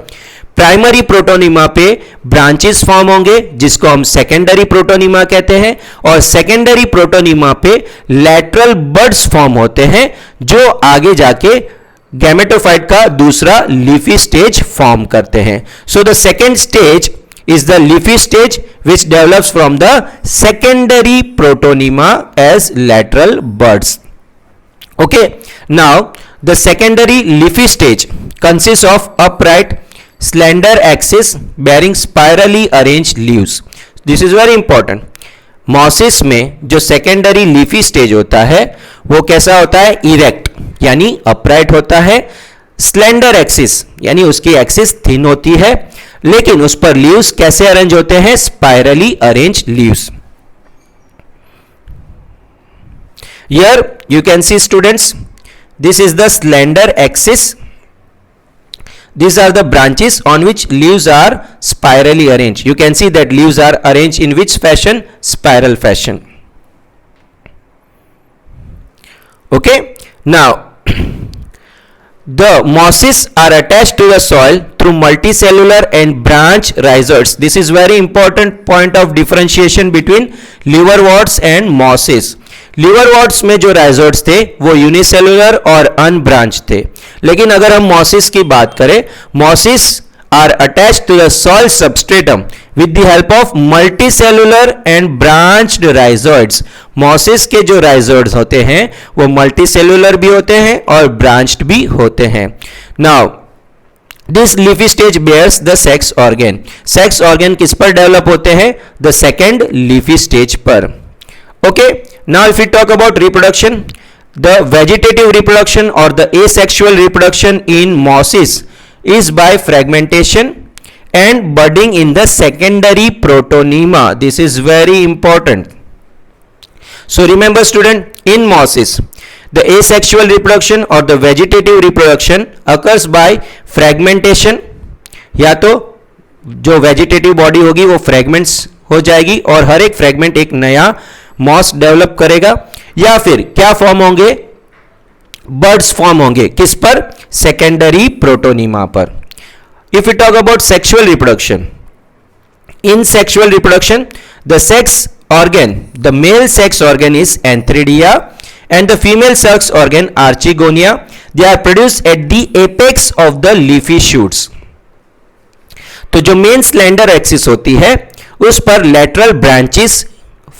Primary protonema पे ब्रांचेस फॉर्म होंगे जिसको हम सेकेंडरी प्रोटोनिमा कहते हैं, और सेकेंडरी प्रोटोनिमा पे लैटरल बर्ड्स फॉर्म होते हैं जो आगे जाके गैमेटोफाइट का दूसरा लीफी स्टेज फॉर्म करते हैं. सो the second stage is the leafy stage which develops from the secondary protonema as lateral buds. Okay, now the secondary leafy stage consists of upright slender axis bearing spirally arranged leaves. This is very important. Mosses में जो secondary leafy stage होता है वो कैसा होता है? Erect यानी upright होता है. स्लेंडर एक्सिस यानी उसकी एक्सिस थिन होती है, लेकिन उस पर लीव्स कैसे अरेंज होते हैं? Spirally arrange leaves. Here you can C students, this is the slender axis. These are the branches on which leaves are spirally arranged. You can see that leaves are arranged in which fashion? Spiral fashion. Okay, now the mosses are attached to the soil through multicellular and branch rhizoids. This is very important point of differentiation between liverworts and mosses. Liverworts में जो rhizoids थे वो unicellular और unbranch थे, लेकिन अगर हम mosses की बात करें, mosses are attached to the soil substratum with the help of multicellular and branched rhizoids. Mosses के जो rhizoids होते हैं वो multicellular भी होते हैं और branched भी होते हैं. Now this leafy stage bears the sex organ. Sex organ किस पर develop होते हैं? The second leafy stage पर. Okay, now if we talk about reproduction, the vegetative reproduction or the asexual reproduction in mosses is by fragmentation and budding in the secondary protonema. This is very important. So remember student, in mosses the asexual reproduction or the vegetative reproduction occurs by fragmentation. या तो जो vegetative body होगी वो fragments हो जाएगी और हर एक fragment एक नया मॉस डेवलप करेगा, या फिर क्या फॉर्म होंगे? बर्ड्स फॉर्म होंगे. किस पर? सेकेंडरी प्रोटोनीमा पर. If we talk about sexual reproduction, in sexual reproduction, the sex organ, the male sex organ is antheridia and the female sex organ archegonia. They are produced at the apex of the leafy shoots. तो जो main slender axis होती है उस पर lateral branches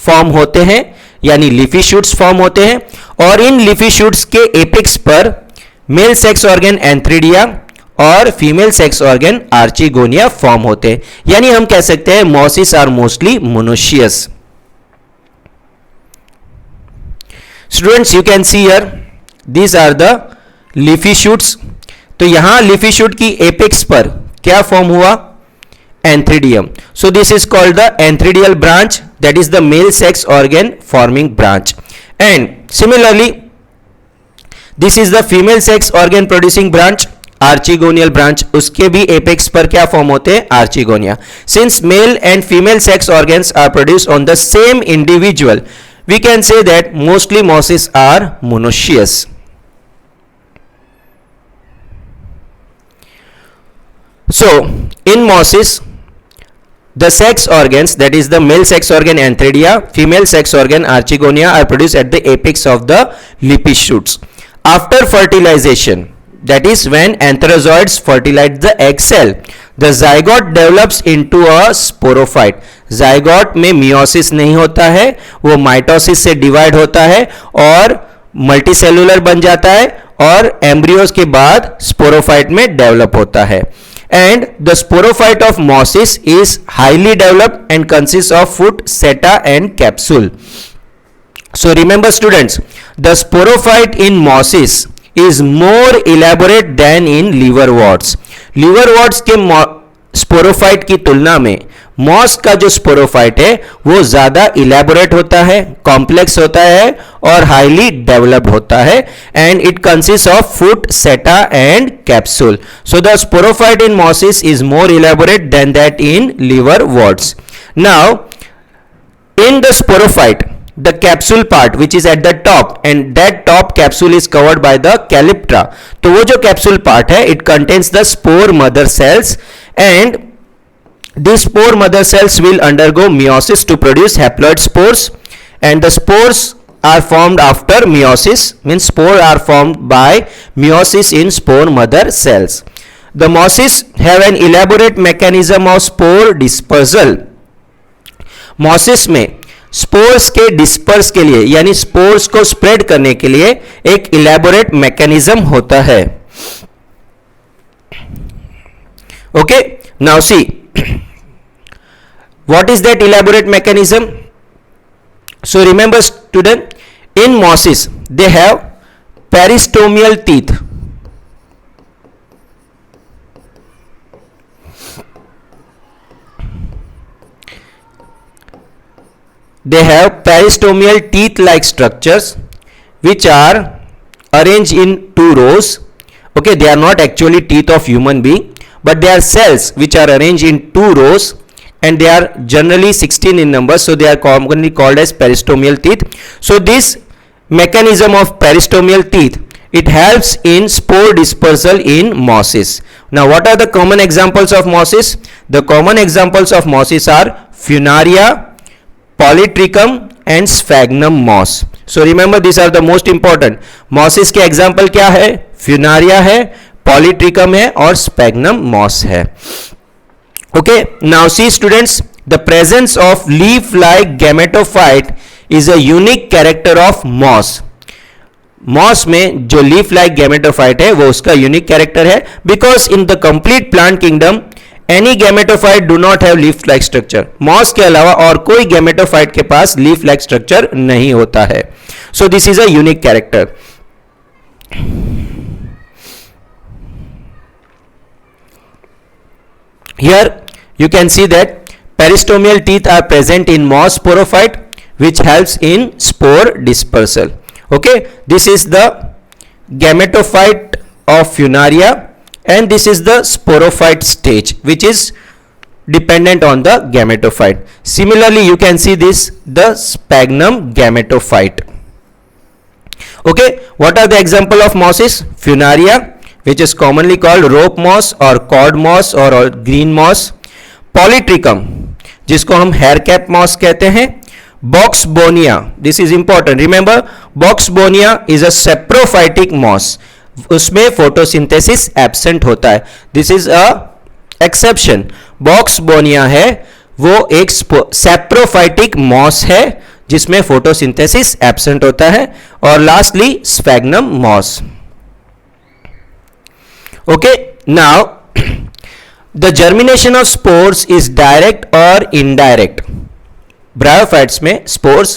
form होते हैं, यानी leafy shoots form होते हैं, और इन लीफी शूट्स के एपेक्स पर मेल सेक्स ऑर्गन एंथ्रिडिया और female sex organ archegonia form होते हैं. यानी हम कह सकते हैं mosses are mostly monoecious. Students you can see here these are the leafy shoots. तो यहां लीफी शूट की एपेक्स पर क्या फॉर्म हुआ? Antheridium. So this is called the antheridial branch, that is the male sex organ forming branch. And similarly this is the female sex organ producing branch, archegonial branch. उसके भी apex पर क्या form होते हैं? Archegonia. Since male and female sex organs are produced on the same individual, we can say that mostly mosses are monoecious. So in mosses the sex organs, that is the male sex organ antheridia, female sex organ archegonia, are produced at the apex of the leafy shoots. After fertilization, that is when antherozoids fertilize the egg cell, the zygote develops into a sporophyte. zygote में meiosis नहीं होता है, वो mitosis से divide होता है और multicellular बन जाता है और embryos के बाद sporophyte में develop होता है. And the sporophyte of mosses is highly developed and consists of foot, seta and capsule. So remember students, the sporophyte in mosses is more elaborate than in liverworts. liverworts के sporophyte की तुलना में moss का जो sporophyte है वो ज्यादा elaborate होता है, कॉम्प्लेक्स होता है और हाईली डेवलप्ड होता है, and it consist of foot, seta and capsule. So the sporophyte in mosses is more elaborate than that in liverworts. Now in the sporophyte the capsule part which is at the top, and that top capsule is covered by the calyptra. तो वो जो capsule part है it contains the spore mother cells, and these spore mother cells will undergo meiosis to produce haploid spores, and the spores are formed after meiosis, means spore are formed by meiosis in spore mother cells. The mosses have an elaborate mechanism of spore dispersal. mosses में spores के disperse के लिए यानी spores को spread करने के लिए एक इलेबोरेट मैकेनिज्म होता है. Okay, now see what is that elaborate mechanism. So remember student, in mosses they have peristomial teeth. They have peristomial teeth-like structures which are arranged in two rows. Okay, they are not actually teeth of human being, but they are cells which are arranged in two rows, and they are generally 16 in number, so they are commonly called as peristomial teeth. So this mechanism of peristomial teeth, it helps in spore dispersal in mosses. Now what are the common examples of mosses? The common examples of mosses are Funaria, Polytrichum and Sphagnum moss. So remember this are the most important. Mosses के example क्या है? Funaria है, Polytrichum है और Sphagnum moss है. Okay, now see students, the presence of leaf like gametophyte is a unique character of moss. Moss में जो leaf like gametophyte है वो उसका यूनिक कैरेक्टर है, because in the complete plant kingdom any gametophyte do not have leaf like structure. Moss के अलावा और कोई गैमेटोफाइट के पास लीफ लाइक स्ट्रक्चर नहीं होता है. सो this is a unique character. Here you can see that peristomial teeth are present in moss sporophyte, which helps in spore dispersal. Okay, this is the gametophyte of Funaria, and this is the sporophyte stage, which is dependent on the gametophyte. Similarly, you can see this, the sphagnum gametophyte. Okay, what are the example of mosses? Funaria, which is commonly called rope moss or cord moss or green moss. Polytrichum, जिसको हम hair cap moss कहते हैं. Boxbonia, this is important, remember Boxbonia is a saprophytic moss, उसमें photosynthesis absent होता है. This is a exception. Boxbonia है वो एक saprophytic moss है जिसमें photosynthesis absent होता है. और lastly sphagnum moss. Okay, now the germination of spores is direct or indirect. Bryophytes में spores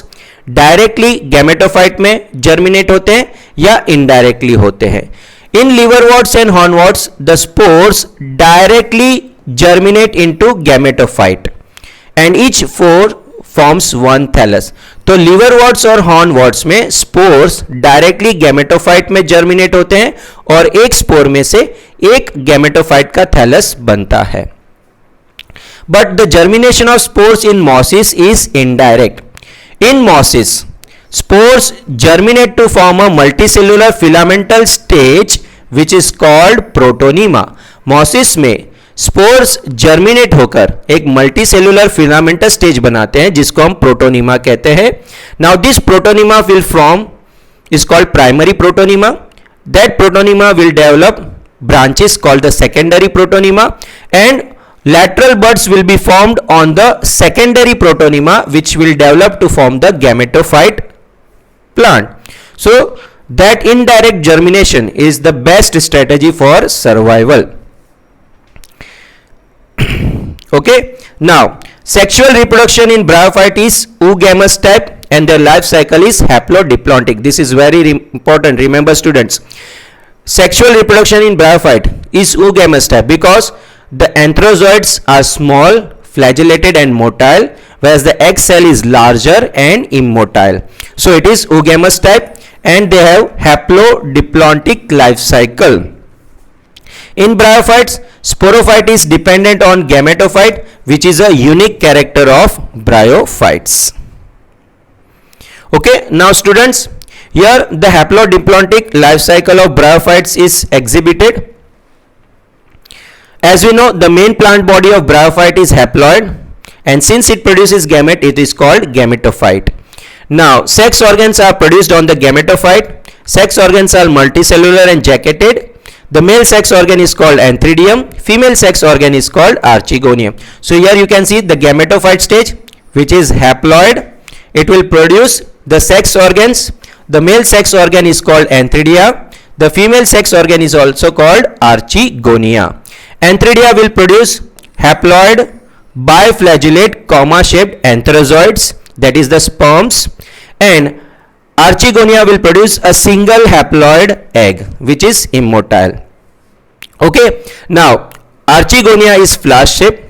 directly gametophyte में germinate होते हैं या indirectly होते हैं. In liverworts and hornworts, the spores directly germinate into gametophyte, and each spore forms one thallus. तो liverworts और hornworts में spores directly gametophyte में germinate होते हैं और एक spore में से एक gametophyte का thallus बनता है. But the germination of spores in mosses is indirect. In mosses, spores germinate to form a multicellular filamental stage which is called protonema. Mosses में स्पोर्स जर्मिनेट होकर एक मल्टीसेलुलर फिलामेंटल स्टेज बनाते हैं जिसको हम प्रोटोनीमा कहते हैं. Now this protonema will form is called primary protonema. That protonema will develop branches called the secondary protonema, and lateral buds will be formed on the secondary protonema which will develop to form the gametophyte plant. So that indirect germination is the best strategy for survival. Okay, now sexual reproduction in bryophyte is oogamous type and their life cycle is haplodiplontic. This is very important, remember students. Sexual reproduction in bryophyte is oogamous type because the anthrozoids are small, flagellated and motile, whereas the egg cell is larger and immotile. So it is oogamous type and they have haplodiplontic life cycle. In bryophytes, sporophyte is dependent on gametophyte, which is a unique character of bryophytes. Okay, now students, here the haplodiplontic life cycle of bryophytes is exhibited. As we know, the main plant body of bryophyte is haploid, and since it produces gamete, it is called gametophyte. Now, sex organs are produced on the gametophyte. Sex organs are multicellular and jacketed. The male sex organ is called antheridium. Female sex organ is called archegonium. So here you can see the gametophyte stage, which is haploid. It will produce the sex organs. The male sex organ is called antheridia. The female sex organ is also called archegonia. Antheridia will produce haploid biflagellate comma-shaped antherozoids, that is the sperms, and archegonia will produce a single haploid egg which is immotile. Okay, now archegonia is flask-shaped.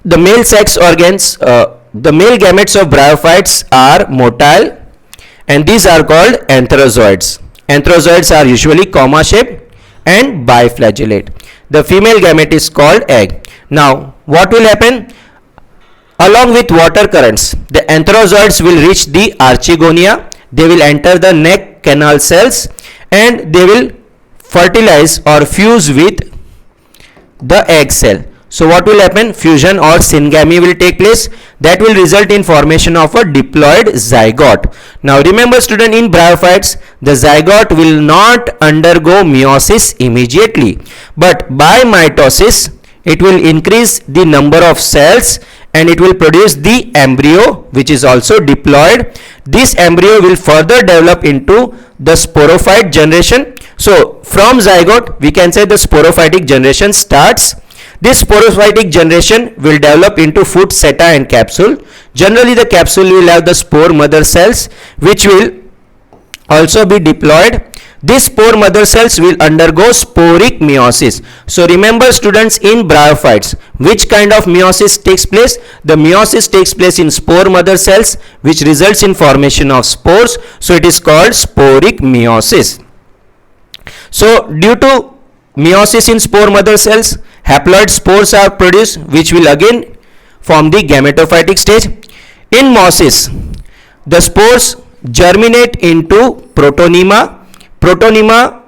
The male sex organs, the male gametes of bryophytes are motile, and these are called antherozoids. Antherozoids are usually comma-shaped and biflagellate. The female gamete is called egg. Now what will happen? Along with water currents, the antherozoids will reach the archegonia. They will enter the neck canal cells and they will fertilize or fuse with the egg cell. So what will happen? Fusion or syngamy will take place. That will result in formation of a diploid zygote. Now remember student, in bryophytes, the zygote will not undergo meiosis immediately, but by mitosis, it will increase the number of cells and it will produce the embryo, which is also diploid. This embryo will further develop into the sporophyte generation. So from zygote, we can say the sporophytic generation starts. This sporophytic generation will develop into foot, seta and capsule. Generally the capsule will have the spore mother cells, which will also be diploid. These spore mother cells will undergo sporic meiosis. So remember students, in bryophytes, which kind of meiosis takes place? The meiosis takes place in spore mother cells, which results in formation of spores. So it is called sporic meiosis. So due to meiosis in spore mother cells, haploid spores are produced, which will again form the gametophytic stage. In meiosis, the spores germinate into protonema. Protonema,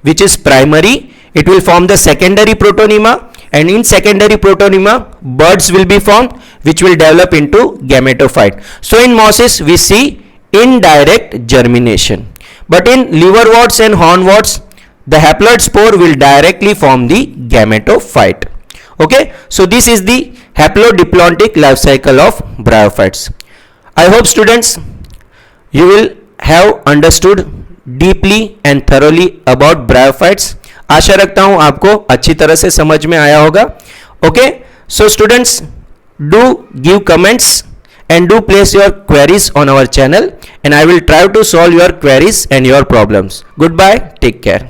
which is primary, it will form the secondary protonema, and in secondary protonema, buds will be formed, which will develop into gametophyte. So in meiosis, we see indirect germination. But in liverworts and hornworts, the haploid spore will directly form the gametophyte. Okay, so this is the haplodiplontic life cycle of bryophytes. I hope students, you will have understood deeply and thoroughly about bryophytes. आशा रखता हूं आपको अच्छी तरह से समझ में आया होगा. Okay, so students, do give comments and do place your queries on our channel, and I will try to solve your queries and your problems. Goodbye, take care.